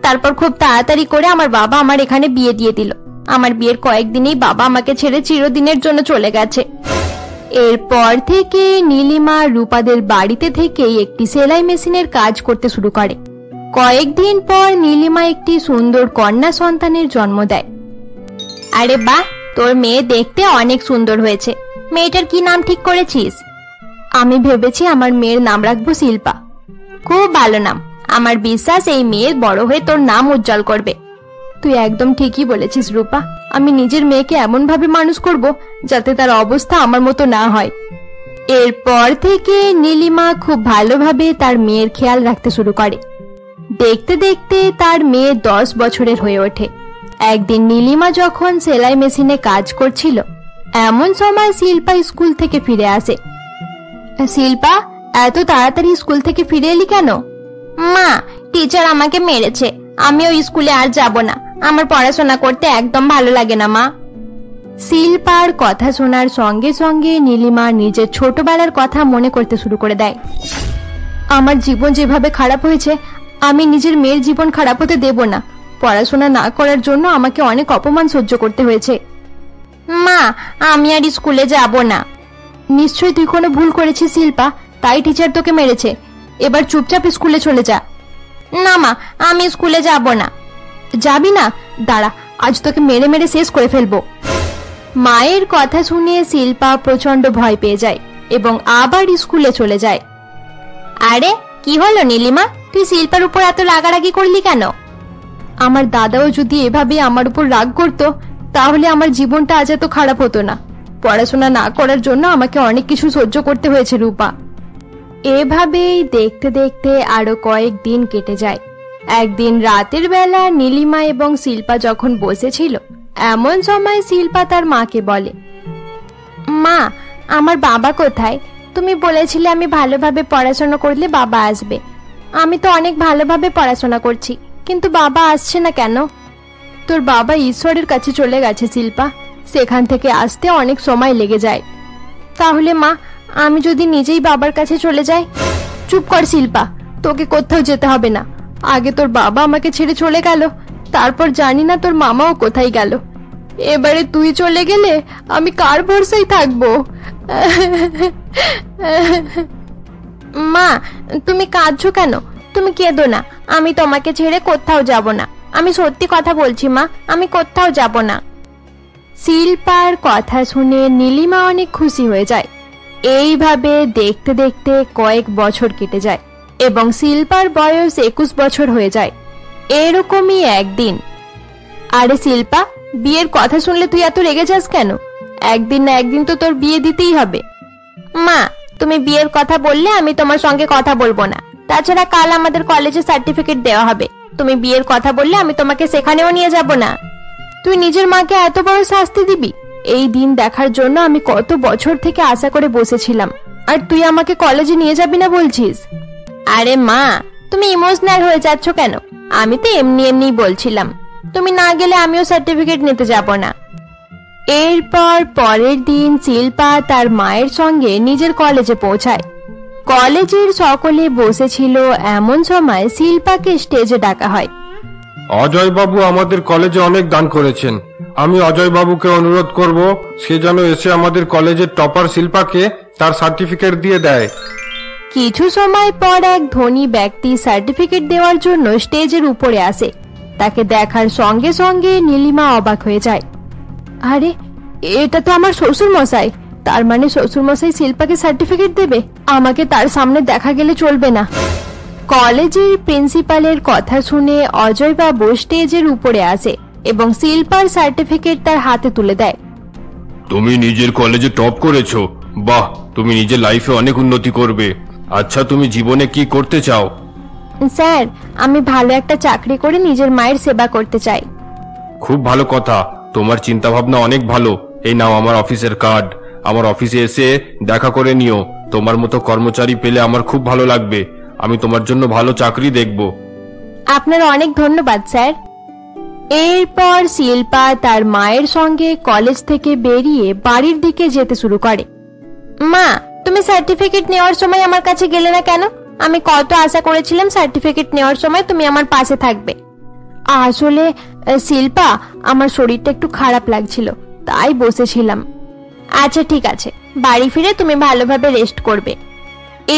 তারপর খুব তাড়াতাড়ি করে আমার বাবা আমার এখানে বিয়ে দিয়ে দিল। আমার বিয়ের কয়েকদিনেই বাবা আমাকে ছেড়ে চিরদিনের জন্য চলে গেছে। এরপর থেকে নীলিমা রূপাদের বাড়িতে থেকেই একটি সেলাই মেশিনের কাজ করতে শুরু করে। কয়েকদিন পর নীলিমা একটি সুন্দর কন্যা সন্তানের জন্ম দেয়। আরে বাহ, তোর মেয়ে দেখতে অনেক সুন্দর হয়েছে। মেয়েটার কি নাম ঠিক করেছিস? আমি ভেবেছি আমার মেয়ের নাম রাখবো শিল্পা। খুব ভালো নাম। আমার বিশ্বাস এই মেয়ে বড় হয়ে তোর নাম উজ্জ্বল করবে। তুই একদম ঠিকই বলেছিস রূপা। আমি নিজের মেয়েকে এমন ভাবে মানুষ করব যাতে তার অবস্থা আমার মতো না হয়। এরপর থেকে নীলিমা খুব ভালোভাবে তার মেয়ের খেয়াল রাখতে শুরু করে। দেখতে দেখতে তার মেয়ে 10 বছরের হয়ে ওঠে। একদিন নীলিমা যখন সেলাই মেশিনে কাজ করছিল, এমন সময় শিল্পা স্কুল থেকে ফিরে আসে। শিল্পা, এত তাড়াতাড়ি স্কুল থেকে ফিরে এলি কেন? মা, টিচার আমাকে মেরেছে। আমি ওই স্কুলে আর যাব না। আমার পড়াশোনা করতে একদম ভালো লাগে না মা। শিল্পার কথা শোনার সঙ্গে সঙ্গে নীলিমা নিজের ছোটবেলার কথা মনে করতে শুরু করে দেয়। আমার জীবন যেভাবে খারাপ হয়েছে, আমি নিজের মেয়ের জীবন খারাপ হতে দেব না। পড়াশোনা না করার জন্য আমাকে অনেক অপমান সহ্য করতে হয়েছে। মা, আমি আর স্কুলে যাব না। নিশ্চয়ই তুই কোনো ভুল করেছিস শিল্পা, তাই টিচার তোকে মেরেছে। এবার চুপচাপ স্কুলে চলে যা। না মা, আমি স্কুলে যাব না। যাবি না? দাঁড়া, আজ তোকে মেরে মেরে শেষ করে ফেলবো। মায়ের কথা শুনে শিল্পা প্রচন্ড ভয় পেয়ে যায় এবং আবার স্কুলে চলে যায়। আরে, কি হলো নীলিমা? তুই শিল্পার উপর এত রাগারাগি করলি কেন? আমার দাদাও যদি এভাবে আমার উপর রাগ করতো তাহলে আমার জীবনটা আজ এত খারাপ হতো না। পড়াশোনা না করার জন্য আমাকে অনেক কিছু সহ্য করতে হয়েছে রূপা। এভাবেই দেখতে দেখতে আরো কয়েকদিন কেটে যায়। একদিন রাতের বেলা নীলিমা এবং শিল্পা যখন বসেছিল, এমন সময় শিল্পা তার মাকে বলে, মা, আমার বাবা কোথায়? তুমি বলেছিলে আমি ভালোভাবে পড়াশোনা করলে বাবা আসবে। আমি তো অনেক ভালোভাবে পড়াশোনা করছি, কিন্তু বাবা আসছে না কেন? তোর বাবা ঈশ্বরের কাছে চলে গেছে শিল্পা। সেখান থেকে আসতে অনেক সময় লেগে যায়। তাহলে মা, আমি যদি নিজেই বাবার কাছে চলে যাই? চুপ কর শিল্পা, তোকে কোথাও যেতে হবে না। আগে তোর বাবা আমাকে ছেড়ে চলে গেল, তারপর জানি না তোর মামাও কোথায় গেল। এবারে তুই চলে গেলে আমি কার ভরসায় থাকবো? মা, তুমি কাঁদছো কেন? তুমি কেঁদো না। আমি তোমাকে ছেড়ে কোথাও যাব না। আমি সত্যি কথা বলছি মা, আমি কোথাও যাব না। শিল্পার কথা শুনে নীলিমা অনেক খুশি হয়ে যায়। এইভাবে দেখতে দেখতে কয়েক বছর কেটে যায় এবং শিল্পার বয়স 21 বছর হয়ে যায়। এরকমই একদিন, আরে শিল্পা, বিয়ের কথা শুনলে তুই এত রেগে যাস কেন? একদিন না একদিন তো তোর বিয়ে দিতেই হবে। মা, তুমি বিয়ের কথা বললে আমি তোমার সঙ্গে কথা বলবো না। তাছাড়া কাল আমাদের কলেজে সার্টিফিকেট দেওয়া হবে। তুমি বিয়ের কথা বললে আমি তোমাকে সেখানেও নিয়ে যাব না। তুই নিজের মাকে এত বড় শাস্তি দিবি? এই দিন দেখার জন্য আমি কত বছর থেকে আশা করে বসেছিলাম, আর তুই আমাকে কলেজে নিয়ে যাবি না বলছিস? আরে মা, তুমি ইমোশনাল হয়ে যাচ্ছ কেন? আমি তো এমনি এমনি বলছিলাম। তুমি না গেলে আমিও সার্টিফিকেট নিতে যাব না। এরপর পরের দিন শিল্পা তার মায়ের সঙ্গে নিজের কলেজে পৌঁছায়। কলেজের সকলে বসেছিল, এমন সময় শিল্পাকে স্টেজে ডাকা হয়। অজয় বাবু আমাদের কলেজে অনেক দান করেছেন। আমি অজয় বাবুকে অনুরোধ করব সে যেন এসে আমাদের কলেজের টপার শিল্পাকে তার সার্টিফিকেট দিয়ে দেয়। কিছু সময় পর এক ধনী ব্যক্তি সার্টিফিকেট দেওয়ার জন্য স্টেজের উপরে আসে। তাকে দেখার সঙ্গে সঙ্গে নীলিমা অবাক হয়ে যায়। আরে, এটা তো আমার শ্বশুর মশাই। তার মানে শ্বশুর মশাই শিল্পাকে সার্টিফিকেট দেবে? আমাকে তার সামনে দেখা গেলে চলবে না। কলেজের প্রিন্সিপালের কথা শুনে অজয় বাবু স্টেজের উপরে আসে এবং শিল্পার সার্টিফিকেট তার হাতে তুলে দেয়। তুমি নিজের কলেজে টপ করেছো, বাহ! তুমি নিজের লাইফে অনেক উন্নতি করবে। আচ্ছা, তুমি জীবনে কি করতে চাও? স্যার, আমি ভালো একটা চাকরি করে নিজের মায়ের সেবা করতে চাই। খুব ভালো কথা, তোমার চিন্তা ভাবনা অনেক ভালো। এই নাও আমার অফিসের কার্ড। আমার অফিসে এসে দেখা করে নিও। তোমার মতো কর্মচারী পেলে আমার খুব ভালো লাগবে। আমি তোমার জন্য ভালো চাকরি দেখব। আপনার অনেক ধন্যবাদ স্যার। এরপর শিল্পা তার মায়ের সঙ্গে কলেজ থেকে বেরিয়ে বাড়ির দিকে যেতে শুরু করে। মা, তুমি সার্টিফিকেট নেওয়ার সময় আমার কাছে গেলে না কেন? আমি কত আশা করেছিলাম সার্টিফিকেট নেওয়ার সময় তুমি আমার পাশে থাকবে। আসলে শিল্পা, আমার শরীরটা একটু খারাপ লাগছিল, তাই বসেছিলাম। আচ্ছা ঠিক আছে, বাড়ি ফিরে তুমি ভালোভাবে রেস্ট করবে।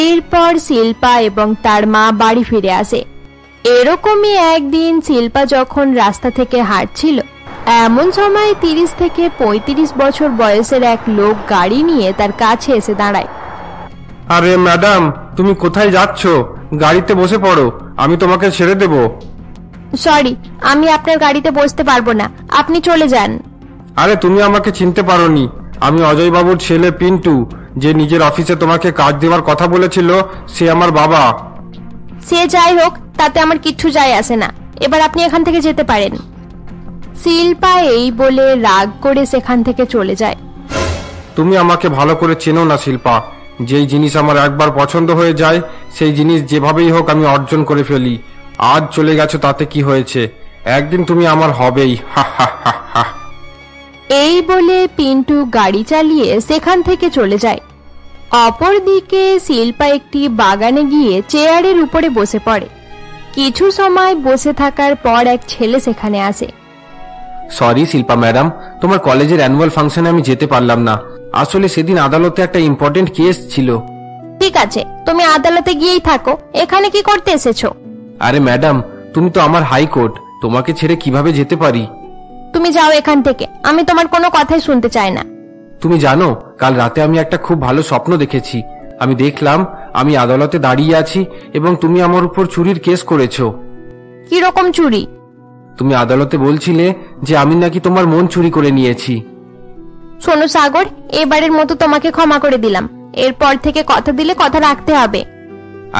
এরপর শিল্পা এবং তার মা বাড়ি ফিরে আসে। এরকমই একদিন শিল্পা যখন রাস্তা থেকে হাঁটছিল, এমন সময় 30 থেকে 35 বছর বয়সের এক লোক গাড়ি নিয়ে তার কাছে এসে দাঁড়ায়। আরে ম্যাডাম, তুমি কোথায় যাচ্ছ? গাড়িতে বসে পড়ো, আমি তোমাকে ছেড়ে দেব। সরি, আমি আপনার গাড়িতে বসতে পারবো না, আপনি চলে যান। আরে, তুমি আমাকে চিনতে পারোনি। আমি অজয় বাবুর ছেলে পিন্টু, যে নিজের অফিসে তোমাকে কাজ দেওয়ার কথা বলেছিল, সে আমার বাবা। সে যাই হোক, তাতে আমার কিচ্ছু যায় আসে না। এবার আপনি এখান থেকে যেতে পারেন। শিল্পা এই বলে রাগ করে সেখান থেকে চলে যায়। তুমি আমাকে ভালো করে চেনো না শিল্পা। যেই জিনিস আমার একবার পছন্দ হয়ে যায়, সেই জিনিস যেভাবেই হোক আমি অর্জন করে ফেলি। আজ চলে গেছো, তাতে কি হয়েছে? একদিন তুমি আমার হবেই। হা হা হা হা। এই বলে পিন্টু গাড়ি চালিয়ে সেখান থেকে চলে যায়। অপরদিকে শিল্পা একটি বাগানে গিয়ে চেয়ারের উপরে বসে পড়ে। কিছু সময় বসে থাকার পর এক ছেলে সেখানে আসে। সরি শিল্পা ম্যাডাম, তোমার কলেজের অ্যানুয়াল ফাংশনে আমি যেতে পারলাম না। আসলে সেদিন আদালতে একটা ইম্পর্টেন্ট কেস ছিল। ঠিক আছে, তুমি আদালতে গিয়েই থাকো। এখানে কি করতে এসেছো? আরে ম্যাডাম, তুমি তো আমার হাইকোর্ট, তোমাকে ছেড়ে কিভাবে যেতে পারি? তুমি যাও এখান থেকে, আমি তোমার কোনো কথাই শুনতে চাই না। তুমি জানো, কাল রাতে আমি একটা খুব ভালো স্বপ্ন দেখেছি। আমি দেখলাম আমি আদালতে দাঁড়িয়ে আছি এবং তুমি আমার উপর চুরির কেস করেছো। কি রকম চুরি? তুমি আদালতে বলছিলে যে আমি নাকি তোমার মন চুরি করে নিয়েছি। শোনো সাগর, এবারের মতো তোমাকে ক্ষমা করে দিলাম। এরপর থেকে কথা দিলে কথা রাখতে হবে।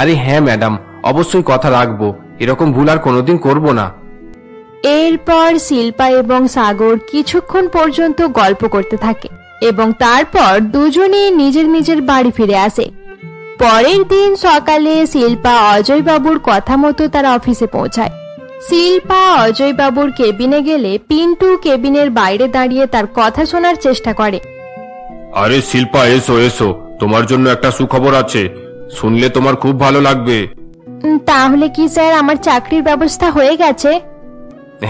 আরে হ্যাঁ ম্যাডাম, অবশ্যই কথা রাখবো। এরকম ভুল আর কোনোদিন করব না। এরপর শিল্পা এবং সাগর কিছুক্ষণ পর্যন্ত গল্প করতে থাকে এবং তারপর দুজনেই নিজের নিজের বাড়ি ফিরে আসে। পরের দিন সকালে শিল্পা অজয় বাবুর কথা মতো তার অফিসে পৌঁছায়। শিল্পা অজয় বাবুর কেবিনে গেলে পিন্টু কেবিনের বাইরে দাঁড়িয়ে তার কথা শোনার চেষ্টা করে। আরে শিল্পা, এসো এসো, তোমার জন্য একটা সুখবর আছে। শুনলে তোমার খুব ভালো লাগবে। তাহলে কি স্যার আমার চাকরির ব্যবস্থা হয়ে গেছে?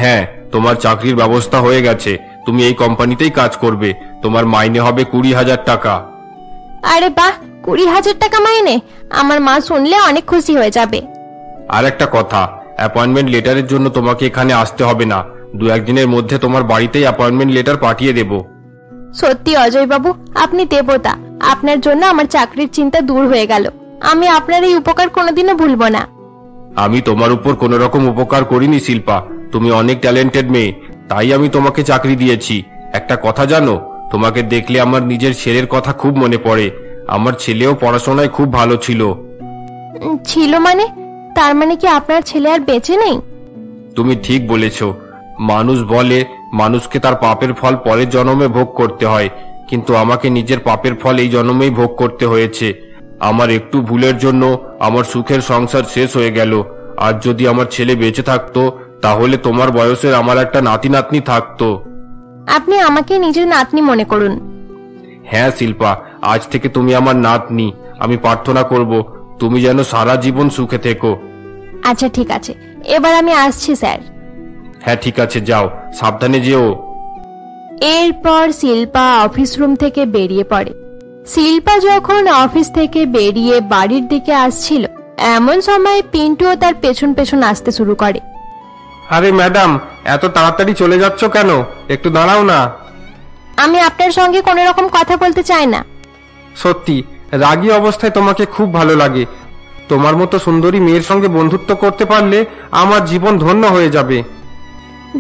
হ্যাঁ, তোমার চাকরির ব্যবস্থা হয়ে গেছে। তুমি এই কোম্পানিতেই কাজ করবে। তোমার মাইনে হবে 20,000 টাকা। আরে বাহ, 20,000 টাকা মাইনে! আমার মা শুনলে অনেক খুশি হয়ে যাবে। আর একটা কথা, অ্যাপয়েন্টমেন্ট লেটারের জন্য তোমাকে এখানে আসতে হবে না। 2-1 দিনের মধ্যে তোমার বাড়িতেই অ্যাপয়েন্টমেন্ট লেটার পাঠিয়ে দেব। সত্যি অজয় বাবু, আপনি দেবতা। আপনার জন্য আমার চাকরির চিন্তা দূর হয়ে গেল। আমি আপনার এই উপকার কোনোদিনও ভুলবো না। আমি তোমার উপর কোনো রকম উপকার করিনি শিল্পা। তুমি অনেক ট্যালেন্টেড মেয়ে, তাই আমি তোমাকে চাকরি দিয়েছি। একটা কথা জানো, তোমাকে দেখলে আমার নিজের ছেলের কথা খুব মনে পড়ে। আমার ছেলেও পড়াশোনায় খুব ভালো ছিল। ছিল মানে? তার মানে কি আপনার ছেলে আর বেঁচে নেই? তুমি ঠিক বলেছ। মানুষ বলে মানুষকে তার পাপের ফল পরের জন্মে ভোগ করতে হয়, কিন্তু আমাকে নিজের পাপের ফল এই জন্মেই ভোগ করতে হয়েছে। আমার একটু ভুলের জন্য আমার সুখের সংসার শেষ হয়ে গেল। আজ যদি আমার ছেলে বেঁচে থাকতো, তাহলে তোমার বয়সের আমার একটা নাতি নাতনি থাকতো। আপনি আমাকে নিজের নাতনি মনে করুন। হ্যাঁ শিল্পা, আজ থেকে তুমি আমার নাতনি। আমি প্রার্থনা করব তুমি যেন সারা জীবন সুখে থেকো। আচ্ছা ঠিক আছে, এবার আমি আসছি স্যার। হ্যাঁ ঠিক আছে, যাও, সাবধানে যেও। এরপর শিল্পা অফিস রুম থেকে বেরিয়ে পড়ে। শিল্পা যখন অফিস থেকে বেরিয়ে বাড়ির দিকে আসছিল, এমন সময় পিন্টুও তার পেছন পেছন আসতে শুরু করে। আরে ম্যাডাম, এত তাড়াতাড়ি চলে যাচ্ছ কেন? একটু দাঁড়াও না। আমি আপনার সঙ্গে কোনো রকম কথা বলতে চাই না। সত্যি রাগী অবস্থায় তোমাকে খুব ভালো লাগে। তোমার মতো সুন্দরী মেয়ের সঙ্গে বন্ধুত্ব করতে পারলে আমার জীবন ধন্য হয়ে যাবে।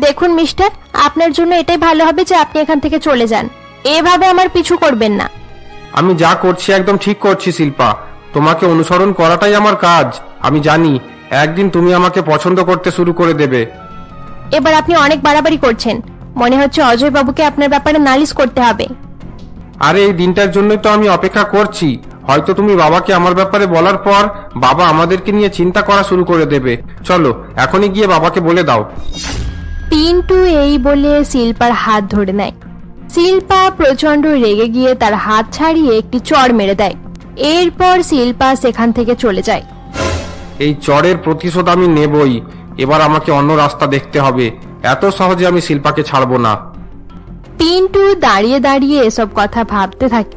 দেখুন মিস্টার, আপনার জন্য এটাই ভালো হবে যে আপনি এখান থেকে চলে যান। এভাবে আমার পিছু করবেন না। আমি যা করছি একদম ঠিক করছি শিল্পা। তোমাকে অনুসরণ করাটাই আমার কাজ। আমি জানি একদিন তুমি আমাকে পছন্দ করতে শুরু করে দেবে। এবার আপনি অনেক বাড়াবাড়ি করছেন। মনে হচ্ছে অজয় বাবুকে আপনার ব্যাপারে নালিশ করতে হবে। আরে এই দিনটার জন্যই তো আমি অপেক্ষা করছি। হয়তো তুমি বাবাকে আমার ব্যাপারে বলার পর বাবা আমাদেরকে নিয়ে চিন্তা করা শুরু করে দেবে। চলো এখনই গিয়ে বাবাকে বলে দাও। পিন্টু এই বলে শিল্পার হাত ধরে নেয়। শিল্পা প্রচন্ড রেগে গিয়ে তার হাত ছাড়িয়ে একটি চড় মেরে দেয়। এরপর শিল্পা সেখান থেকে চলে যায়। এই চড়ের প্রতিশোধ আমি নেবই। এবার আমাকে অন্য রাস্তা দেখতে হবে। এত সহজে আমি শিল্পাকে ছাড়বো না। পিন্টু দাঁড়িয়ে দাঁড়িয়ে এসব কথা ভাবতে থাকে।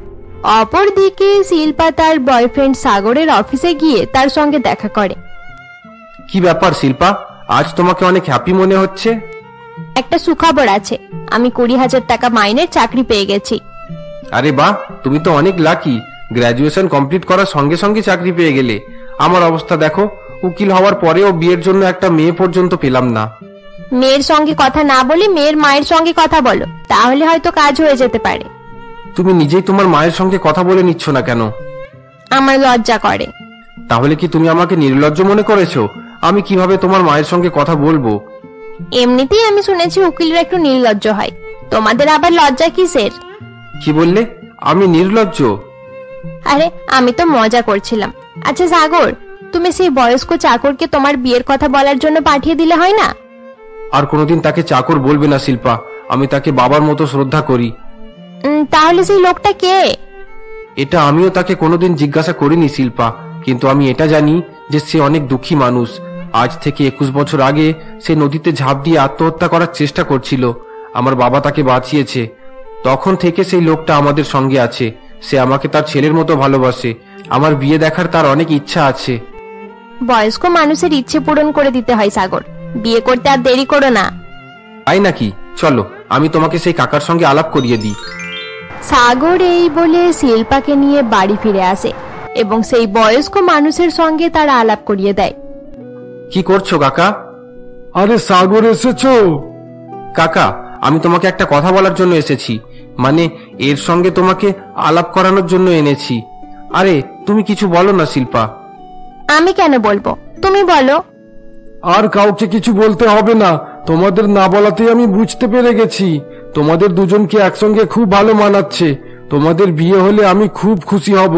অপরদিকে শিল্পা তার বয়ফ্রেন্ড সাগরের অফিসে গিয়ে তার সঙ্গে দেখা করে। কি ব্যাপার শিল্পা, আজ তোমাকে অনেক হ্যাপি মনে হচ্ছে? একটা সুখবর আছে, আমি 20,000 টাকা মাইনের চাকরি পেয়ে গেছি। আরে বাহ, তুমি তো অনেক লাকি। গ্র্যাজুয়েশন কমপ্লিট করার সঙ্গে সঙ্গে চাকরি পেয়ে গেলে। আমার অবস্থা দেখো, উকিল হওয়ার পরেও বিয়ের জন্য একটা মেয়ে পর্যন্ত পেলাম না। মেয়ের সঙ্গে কথা না বলে মেয়ের মায়ের সঙ্গে কথা বলো, তাহলে হয়তো কাজ হয়ে যেতে পারে। তুমি নিজেই তোমার মায়ের সঙ্গে কথা বলে নিচ্ছ না কেন? আমার লজ্জা করে। তাহলে কি তুমি আমাকে নির্লজ্জ মনে করেছো? আমি কিভাবে তোমার মায়ের সঙ্গে কথা বলবো? এমনিতেই আমি শুনেছি উকিলরা একটু নির্লজ্জ হয়, তোমাদের আবার লজ্জা কিসের? কি বললে? আমি নির্লজ্জ? আরে আমি তো মজা করছিলাম। আচ্ছা সাগর, তুমি সেই বয়স্ক চাকরকে তোমার বিয়ের কথা বলার জন্য পাঠিয়ে দিলে হয় না? আর কোনোদিন তাকে চাকর বলবে না শিল্পা। আমি তাকে বাবার মতো শ্রদ্ধা করি। তাহলে সেই লোকটা কে? এটা আমিও তাকে কোনোদিন জিজ্ঞাসা করিনি শিল্পা, কিন্তু আমি এটা জানি যে সে অনেক দুঃখী মানুষ। আজ থেকে 21 বছর আগে সে নদীতে ঝাঁপ দিয়ে আত্মহত্যা করার চেষ্টা করছিল। আমার বাবা তাকে বাঁচিয়েছে। তখন থেকে সেই লোকটা আমাদের সঙ্গে আছে। সে আমাকে তার ছেলের মতো ভালোবাসে। আমার বিয়ে দেখার তার অনেক ইচ্ছা আছে। বয়স্ক মানুষের ইচ্ছে পূরণ করে দিতে হয় সাগর, বিয়ে করতে আর দেরি করো না। তাই নাকি? চলো আমি তোমাকে সেই কাকার সঙ্গে আলাপ করিয়ে দিই। সাগর এই বলে শিল্পাকে নিয়ে বাড়ি ফিরে আসে এবং সেই বয়স্ক মানুষের সঙ্গে তার আলাপ করিয়ে দেয়। কি করছো কাকা? আরে সাগর এসেছো? কাকা, আমি তোমাকে একটা কথা বলার জন্য এসেছি। মানে এর সঙ্গে তোমাকে আলাপ করানোর জন্য এনেছি। আরে তুমি কিছু বলো না শিল্পা। আমি কেন বলবো, তুমি বলো। আর কাউকে কিছু বলতে হবে না, তোমাদের না বলাতেই আমি বুঝতে পেরে গেছি তোমাদের দুজনকে একসঙ্গে খুব ভালো মানাচ্ছে। তোমাদের বিয়ে হলে আমি খুব খুশি হব।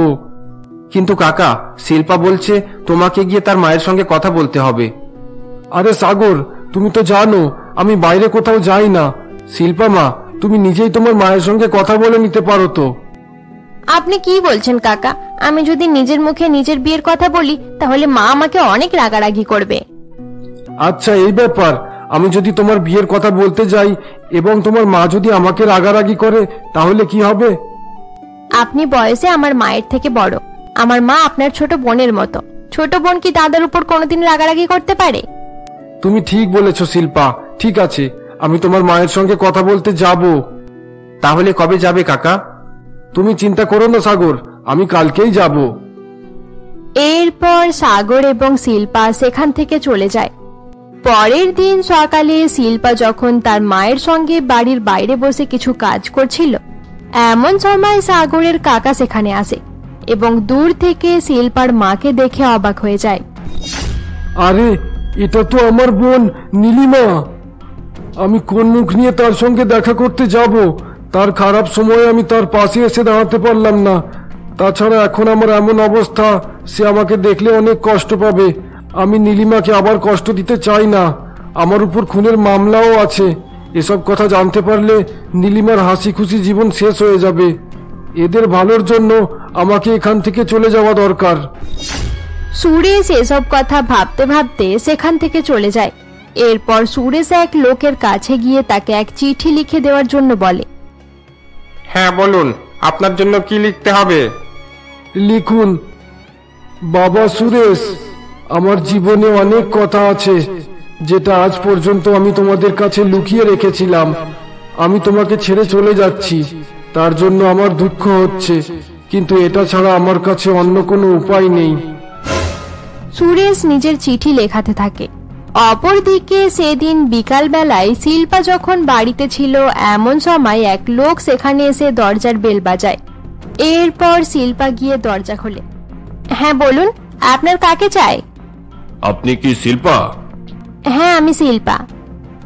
কিন্তু কাকা, শিল্পা বলছে তোমাকে গিয়ে তার মায়ের সঙ্গে কথা বলতে হবে। আরে সাগর, তুমি তো জানো আমি বাইরে কোথাও যাই না। শিল্পা মা, তুমি নিজেই তোমার মায়ের সঙ্গে কথা বলে নিতে পারো তো। আপনি কি বলছেন কাকা? আমি যদি নিজের মুখে নিজের বিয়ের কথা বলি তাহলে মা আমাকে অনেক রাগারাগি করবে। আচ্ছা এই ব্যাপার, আমি যদি তোমার বিয়ের কথা বলতে যাই এবং তোমার মা যদি আমাকে রাগারাগি করে তাহলে কি হবে? আপনি বয়সে আমার মায়ের থেকে বড়। আমার মা আপনার ছোট বোনের মতো। ছোট বোন কি দাদার উপর কোনোদিন রাগারাগি করতে পারে? তুমি ঠিক বলেছো শিল্পা। ঠিক আছে, আমি তোমার মায়ের সঙ্গে কথা বলতে যাব। তাহলে কবে যাবে কাকা? তুমি চিন্তা করো না সাগর, আমি কালকেই যাব। এরপর সাগর এবং শিল্পা সেখান থেকে চলে যায়। পরের দিন সকালে শিল্পা যখন তার মায়ের সঙ্গে বাড়ির বাইরে বসে কিছু কাজ করছিল, এমন সময় সাগরের কাকা সেখানে আসে এবং দূর থেকে শিল্পার মাকে দেখে অবাক হয়ে যায়। আরে এটা তো আমার বোন নীলিমা। আমি কোন মুখ নিয়ে তার সঙ্গে দেখা করতে যাব? তার খারাপ সময়ে আমি তার পাশে এসে দাঁড়াতে পারলাম না। তাছাড়া এখন আমার এমন অবস্থা, সে আমাকে দেখলে অনেক কষ্ট পাবে। আমি নীলিমাকে আবার কষ্ট দিতে চাই না। আমার উপর খুনের মামলাও আছে। এসব কথা জানতে পারলে নীলিমার হাসি খুশি জীবন শেষ হয়ে যাবে। এদের ভালোর জন্য আমাকে এখান থেকে চলে যাওয়া দরকার। সুরেশ এসব কথা ভাবতে ভাবতে সেখান থেকে চলে যায়। এরপর সুরেশ এক লোকের কাছে গিয়ে তাকে এক চিঠি লিখে দেওয়ার জন্য বলে। হ্যাঁ বলুন, আপনার জন্য কি লিখতে হবে? লিখুন, বাবা সুরেশ, আমার জীবনে অনেক কথা আছে যেটা আজ পর্যন্ত আমি তোমাদের কাছে লুকিয়ে রেখেছিলাম। আমি তোমাকে ছেড়ে চলে যাচ্ছি, তার জন্য আমার দুঃখ হচ্ছে, কিন্তু এটা ছাড়া আমার কাছে অন্য কোনো উপায় নেই। সুরেশ নিজের চিঠি লেখাতে থাকে। অপরদিকে সেদিন বিকাল বেলায় শিল্পা যখন বাড়িতে ছিল এমন সময় এক লোক সেখানে এসে দরজার বেল বাজায়। এরপর শিল্পা গিয়ে দরজা খোলে। হ্যাঁ বলুন, আপনার কাকে চাই? আপনি কি শিল্পা? হ্যাঁ আমি শিল্পা।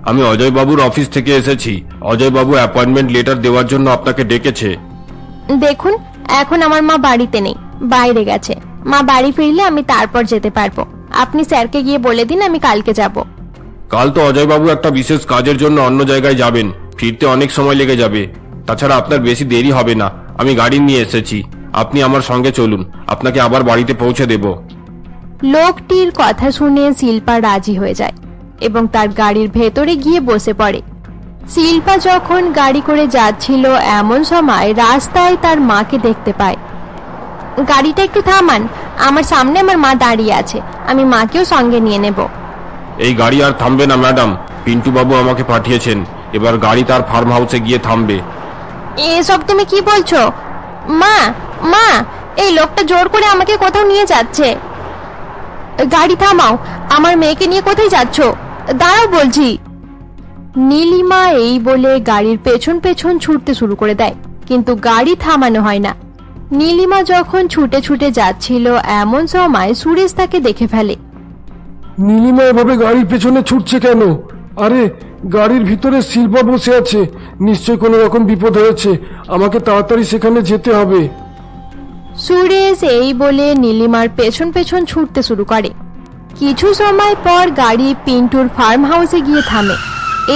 আমি অজয় বাবুর অফিস থেকে এসেছি। অজয় বাবু অ্যাপয়েন্টমেন্ট লেটার দেওয়ার জন্য আপনাকে ডেকেছে। দেখুন, এখন আমার মা বাড়িতে নেই, বাইরে গেছে। মা বাড়ি ফিরলে আমি তারপর যেতে পারবো। আপনি স্যারকে গিয়ে বলে দিন আমি কালকে যাব। কাল তো অজয় বাবু একটা বিশেষ কাজের জন্য অন্য জায়গায় যাবেন, ফিরতে অনেক সময় লেগে যাবে। তাছাড়া আপনার বেশি দেরি হবে না, আমি গাড়ি নিয়ে এসেছি। আপনি আমার সঙ্গে চলুন, আপনাকে আবার বাড়িতে পৌঁছে দেব। লোকটির কথা শুনে শিল্পা রাজি হয়ে যায় এবং তার গাড়ির ভেতরে গিয়ে বসে পড়ে। শিল্পা যখন গাড়ি করে যাচ্ছিল এমন সময় রাস্তায় তার মাকে দেখতে পায়। গাড়িটা একটু থামান, আমার সামনে আমার মা দাঁড়িয়ে আছে, আমি মাকেও সঙ্গে নিয়ে নেব। এই গাড়ি আর থামবে না ম্যাডাম, পিন্টু বাবু আমাকে পাঠিয়েছেন। এবার গাড়ি তার ফার্ম হাউসে গিয়ে থামবে। এসব তুমি কি বলছো? মা মা, এই লোকটা জোর করে আমাকে কোথাও নিয়ে যাচ্ছে। গাড়ি থামাও, আমার মেয়েকে নিয়ে কোথায় যাচ্ছ? দাঁড়াও বলছি। নীলিমা এই বলে গাড়ির পেছন পেছন ছুটতে শুরু করে দেয়, কিন্তু গাড়ি থামানো হয় না। নীলিমা যখন ছুটে ছুটে যাচ্ছিল এমন সময় সুরেশ তাকে দেখে ফেলে। নীলিমা এভাবে গাড়ির পেছনে ছুটছে কেন? আরে, গাড়ির ভিতরে শিল্পা বসে আছে, নিশ্চয় কোনো রকম বিপদ হয়েছে। আমাকে তাড়াতাড়ি সেখানে যেতে হবে। সুরেশ এই বলে নীলিমার পেছন পেছন ছুটতে শুরু করে। কিছু সময় পর গাড়ি পিন্টুর ফার্ম হাউসে গিয়ে থামে।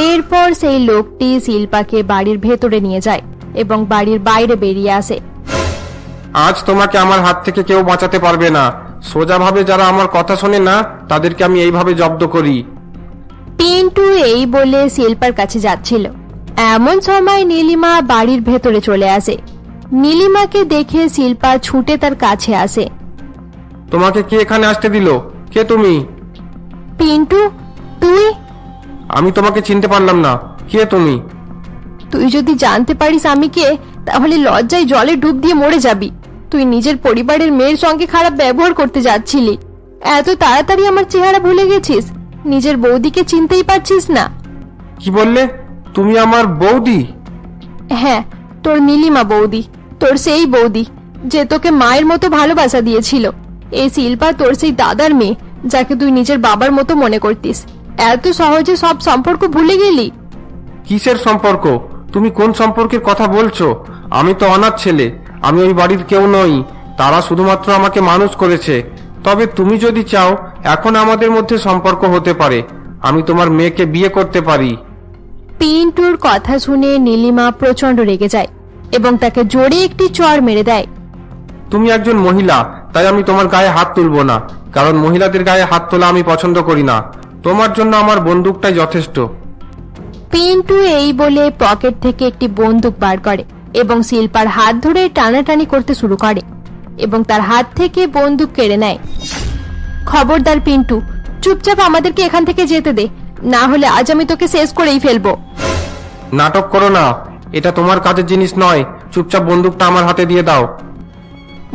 এরপর সেই লোকটি শিল্পাকে বাড়ির ভেতরে নিয়ে যায় এবং বাড়ির বাইরে বেরিয়ে আসে। আজ তোমাকে আমার হাত থেকে কেউ বাঁচাতে পারবে না। সোজাভাবে যারা আমার কথা শোনে না তাদেরকে আমি এইভাবে জব্দ করি। পিন্টু এই বলে শিল্পার কাছে যাচ্ছিল এমন সময় নীলিমা বাড়ির ভেতরে চলে আসে। নীলিমাকে দেখে শিল্পা ছুটে তার কাছে আসে। তোমাকে কে এখানে আসতে দিল? কে তুমি? পিন্টু, তুই? আমি তোমাকে চিনতে পারলাম না, কে তুমি? তুই যদি জানতে পারিস আমি কে, তাহলে লজ্জায় জলে ডুব দিয়ে মরে যাবি। তুই নিজের পরিবারের মেয়ের সঙ্গে খারাপ ব্যবহার করতে যাচ্ছিলি। এত তাড়াতাড়ি আমার চেহারা ভুলে গেছিস? নিজের বৌদিকে চিনতেই পারছিস না? কি বললে? তুমি আমার বৌদি? হ্যাঁ, তোর নীলিমা বৌদি, তোর সেই বৌদি যে তোকে মায়ের মতো ভালোবাসা দিয়েছিল। এই শিল্পা তোর সেই দাদার মেয়ে, যাকে তুই নিজের বাবার মতো মনে করতিস। এত সহজে সব সম্পর্ক ভুলে গেলি? কিসের সম্পর্ক? তুমি কোন সম্পর্কের কথা বলছো? আমি তো অনাথ ছেলে, আমি ওই বাড়ির কেউ নই। তারা শুধুমাত্র আমাকে মানুষ করেছে। তবে তুমি যদি চাও এখন আমাদের মধ্যে সম্পর্ক হতে পারে, আমি তোমার মেয়েকে বিয়ে করতে পারি। পিন্টুর কথা শুনে নীলিমা প্রচন্ড রেগে যায় এবং তাকে জোরে একটি চড় মেরে দেয়। তুমি একজন মহিলা, তাই আমি তোমার গায়ে হাত তুলবো না, কারণ মহিলাদের গায়ে হাত তোলা আমি পছন্দ করি না। তোমার জন্য আমার বন্দুকটাই যথেষ্ট। পিন্টু এই বলে পকেট থেকে একটি বন্দুক বার করে এবং শিল্পার হাত ধরে টানাটানি করতে শুরু করে এবং তার হাত থেকে বন্দুক কেড়ে নেয়। খবরদার পিন্টু, চুপচাপ আমাদেরকে এখান থেকে যেতে দে, না হলে আজ আমি তোকে শেষ করেই ফেলবো। নাটক করো না, এটা তোমার কাজের জিনিস নয়। চুপচাপ বন্দুকটা আমার হাতে দিয়ে দাও।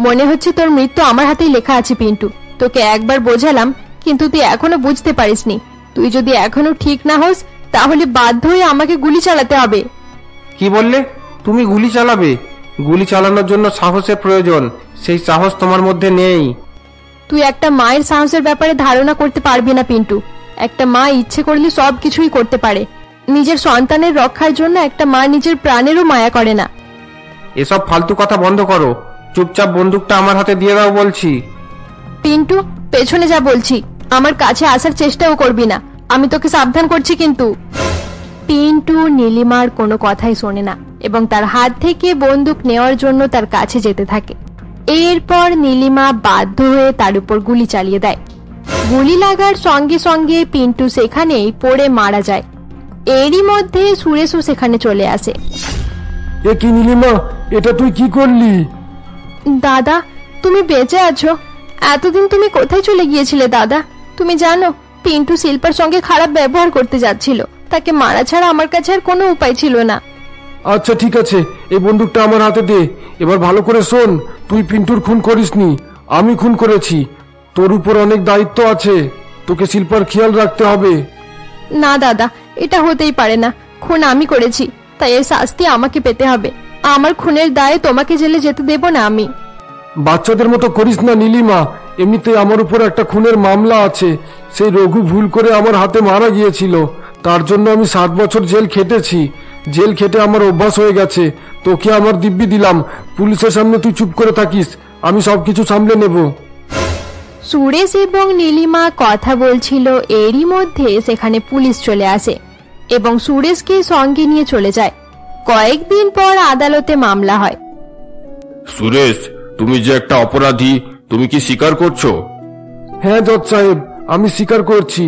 মনে হচ্ছে তোর মৃত্যু আমার হাতেই লেখা আছে পিন্টু। তোকে একবার বোঝালাম, কিন্তু তুই এখনো বুঝতে পারিসনি। তুই যদি এখনো ঠিক না হোস, তাহলে বাধ্য হয়ে আমাকে গুলি চালাতে হবে। কি বললে? তুমি গুলি চালাবে? গুলি চালানোর জন্য সাহসের প্রয়োজন, সেই সাহস তোমার মধ্যে নেই। তুই একটা মায়ের সাহসের ব্যাপারে ধারণা করতে পারবি না পিন্টু। একটা মা ইচ্ছে করলে সবকিছুই করতে পারে। নিজের সন্তানের রক্ষার জন্য একটা মা নিজের প্রাণেরও মায়া করে না। এসব ফালতু কথা বন্ধ করো, চুপচাপ বন্দুকটা আমার হাতে দিয়ে দাও বলছি। পিন্টু, পেছনে যা বলছি। আমার কাছে আসার চেষ্টাও করবি না, আমি তোকে সাবধান করছি। কিন্তু পিন্টু নীলিমার কোনো কথাই শোনে না এবং তার হাত থেকে বন্দুক নেওয়ার জন্য তার কাছে যেতে থাকে। এরপর নীলিমা বাধ্য হয়ে তার উপর গুলি চালিয়ে দেয়। গুলি লাগার সঙ্গে সঙ্গে পিন্টু সেখানেই পড়ে মারা যায়। এরই মধ্যে সুরেশও সেখানে চলে আসে। এ কি নীলিমা, এটা তুই কি করলি? দাদা, তুমি বেঁচে আছো? এতদিন তুমি কোথায় চলে গিয়েছিলে দাদা? তুমি জানো পিন্টু শিল্পার সঙ্গে খারাপ ব্যবহার করতে যাচ্ছিল। তাকে মারা ছাড়া আমার কাছে আর কোনো উপায় ছিল না। আচ্ছা ঠিক আছে, এই বন্দুকটা আমার হাতে দে। এবার ভালো করে শোন, তুই পিন্টুর খুন করিসনি, আমি খুন করেছি। তোর উপর অনেক দায়িত্ব আছে, তোকে শিল্পার খেয়াল রাখতে হবে। না দাদা, এটা হতেই পারে না। খুন আমি করেছি, তাই এর শাস্তি আমাকে পেতে হবে। আমার খুনের দায়ে তোমাকে জেলে যেতে দেব না আমি। বাচ্চাদের মতো করিস না নীলিমা, এমনিতে আমার উপর একটা খুনের মামলা আছে। সেই রঘু ভুল করে আমার হাতে মারা গিয়েছিল, তার জন্য আমি 7 বছর জেল খেটেছি। জেল খেটে আমার অভ্যাস হয়ে গেছে। তোকে আমার দিব্যি দিলাম, পুলিশের সামনে তুই চুপ করে থাকিস, আমি সবকিছু সামলে নেব। সুরেশ এবং নীলিমা কথা বলছিল, এরই মধ্যে সেখানে পুলিশ চলে আসে এবং সুরেশকে সঙ্গে নিয়ে চলে যায়। কয়েকদিন পর আদালতে মামলা হয়। সুরেশ, তুমি যে একটা অপরাধী, তুমি কি স্বীকার করছো? হ্যাঁ জজ সাহেব, আমি স্বীকার করছি।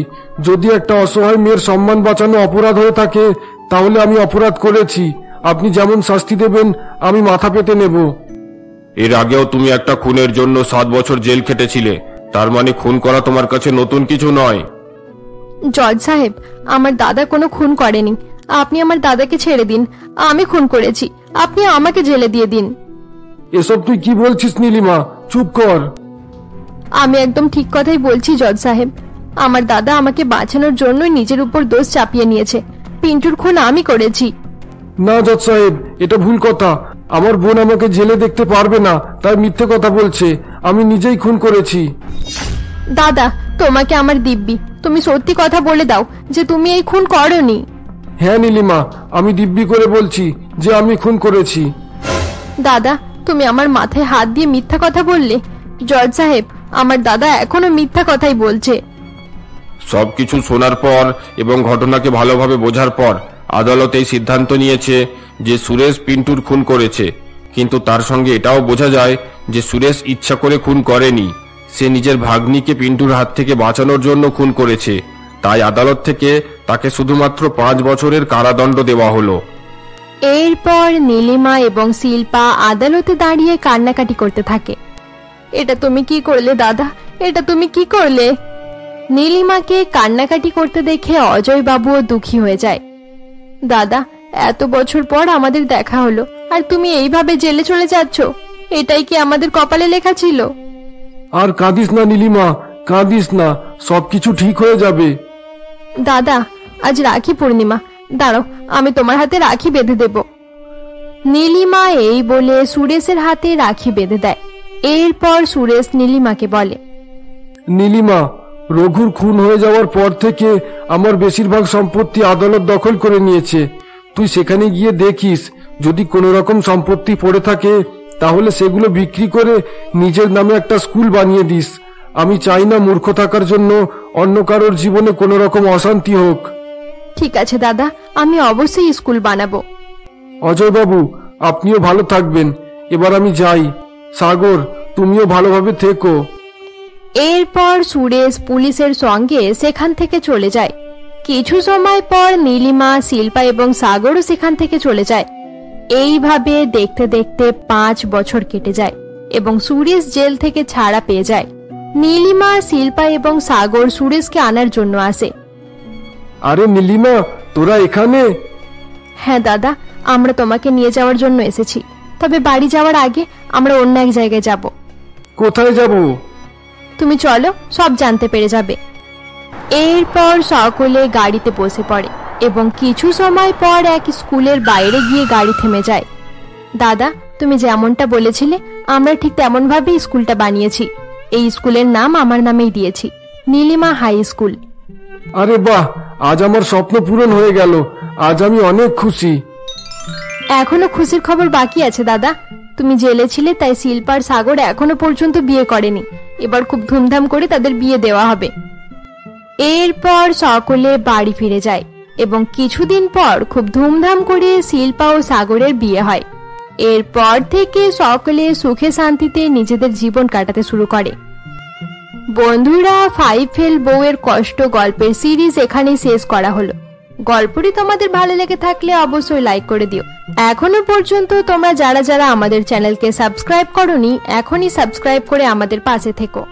যদি একটা অসহায় মেয়ের সম্মান বাঁচানো অপরাধ হয়ে থাকে, তাহলে আমি অপরাধ করেছি। আপনি যেমন শাস্তি দেবেন আমি মাথা পেতে নেব। এর আগেও তুমি একটা খুনের জন্য 7 বছর জেল খেটেছিলে, তার মানে খুন করা তোমার কাছে নতুন কিছু নয়। জজ সাহেব, আমার দাদা কোনো খুন করেনি। আপনি আমার দাদাকে ছেড়ে দিন। আমি খুন করেছি, আপনি আমাকে জেলে দিয়ে দিন। এসব তুই কি বলছিস নীলিমা, চুপ কর। আমি একদম ঠিক কথাই বলছি জজ সাহেব। আমার দাদা আমাকে বাঁচানোর জন্যই নিজের উপর দোষ চাপিয়ে নিয়েছে। পিন্টুর খুন আমি করেছি। না জজ সাহেব, এটা ভুল কথা। আমার বোন আমাকে জেলে দেখতে পারবে না, তাই মিথ্যে কথা বলছে। আমি নিজেই খুন করেছি। দাদা, তোমাকে আমার দিব্যি, তুমি সত্যি কথা বলে দাও যে তুমি এই খুন করোনি। হ্যাঁ নীলিমা, আমি দিব্যি করে বলছি যে আমি খুন করেছি। দাদা, তুমি আমার মাথায় হাত দিয়ে মিথ্যা কথা বললে। জজ সাহেব, আমার দাদা এখনো মিথ্যা কথাই বলছে। সবকিছু শোনার পর এবং ঘটনাকে ভালোভাবে বোঝার পর আদালত এই সিদ্ধান্ত নিয়েছে যে সুরেশ পিন্টুর খুন করেছে। কিন্তু তার সঙ্গে এটাও বোঝা যায় যে সুরেশ ইচ্ছা করে খুন করেনি, সে নিজের ভাগ্নিকে পিন্টুর হাত থেকে বাঁচানোর জন্য খুন করেছে। তাই আদালত থেকে তাকে শুধুমাত্র 5 বছরের কারাদণ্ড দেওয়া হলো। এরপর নীলিমা এবং শিল্পা আদালতে দাঁড়িয়ে কান্নাকাটি করতে থাকে। এটা তুমি কি করলে দাদা, এটা তুমি কি করলে? নীলিমাকে কান্নাকাটি করতে দেখে অজয় বাবুও দুঃখী হয়ে যায়। দাদা, এত বছর পর আমাদের দেখা হলো, আর তুমি এইভাবে জেলে চলে যাচ্ছ। এটাই কি আমাদের কপালে লেখা ছিল? আর কাঁদিস না নীলিমা, কাঁদিস না, সবকিছু ঠিক হয়ে যাবে। দাদা, আজ রাখি পূর্ণিমা, দাঁড়াও আমি তোমার হাতে রাখি বেঁধে দেব। নীলিমা এই বলে সুরেশের হাতে রাখি বেঁধে দেয়। এরপর সুরেশ নীলিমাকে বলে, নীলিমা, রঘুর খুন হয়ে যাওয়ার পর থেকে আমার বেশিরভাগ সম্পত্তি আদালত দখল করে নিয়েছে। তুই সেখানে গিয়ে দেখিস, যদি কোনো রকম সম্পত্তি পড়ে থাকে তাহলে সেগুলো বিক্রি করে নিজের নামে একটা স্কুল বানিয়ে দিস। আমি চাই না মূর্খ থাকার জন্য অন্য কারোর জীবনে কোনো রকম অশান্তি হোক। ঠিক আছে দাদা, আমি অবশ্যই স্কুল বানাবো। অজয় বাবু, আপনিও ভালো থাকবেন। এবার আমি যাই। সাগর, তুমিও ভালোভাবে থেকো। এরপর সুরেশ পুলিশের সঙ্গে সেখান থেকে চলে যায়। কিছু সময় পর নীলিমা, শিল্পা এবং সাগরও সেখান থেকে চলে যায়। এইভাবে দেখতে দেখতে 5 বছর কেটে যায় এবং সুরেশ জেল থেকে ছাড়া পেয়ে যায়। নীলিমা, শিল্পা এবং সাগর সুরেশকে আনার জন্য আসে। আরে নীলিমা, তোরা এখানে? হ্যাঁ দাদা, আমরা তোমাকে নিয়ে যাওয়ার জন্য এসেছি। তবে বাড়ি যাওয়ার আগে আমরা অন্য এক জায়গায় যাব। কোথায় যাব? তুমি চলো, সব জানতে পেরে যাবে। এরপর সকলে গাড়িতে বসে পড়ে এবং কিছু সময় পর এক স্কুলের বাইরে গিয়ে গাড়ি থেমে যায়। দাদা, তুমি যেমনটা বলেছিলে আমরা ঠিক তেমন ভাবে স্কুলটা বানিয়েছি। এই স্কুলের নাম আমার নামেই দিয়েছি, নীলিমা হাই স্কুল। আরে বাহ, আজ আমার স্বপ্ন পূরণ হয়ে গেল। আজ আমি অনেক খুশি। এখনো খুশির খবর বাকি আছে দাদা। তুমি জেলে ছিলে, তাই শিল্পার সাগর এখনো পর্যন্ত বিয়ে করেনি। এবার খুব ধুমধাম করে তাদের বিয়ে দেওয়া হবে। এরপর সকলে বাড়ি ফিরে যায় এবং কিছুদিন পর খুব ধুমধাম করে শিল্পা ও সাগরের বিয়ে হয়। এরপর থেকে সকলে সুখে শান্তিতে নিজেদের জীবন কাটাতে শুরু করে। বন্ধুরা, 5 ফেল বউয়ের কষ্ট গল্পের সিরিজ এখানেই শেষ করা হলো। গল্পটি তোমাদের ভালো লেগে থাকলে অবশ্যই লাইক করে দিও। এখনো পর্যন্ত তোমরা যারা যারা আমাদের চ্যানেলকে সাবস্ক্রাইব করোনি, এখনই সাবস্ক্রাইব করে আমাদের পাশে থেকো।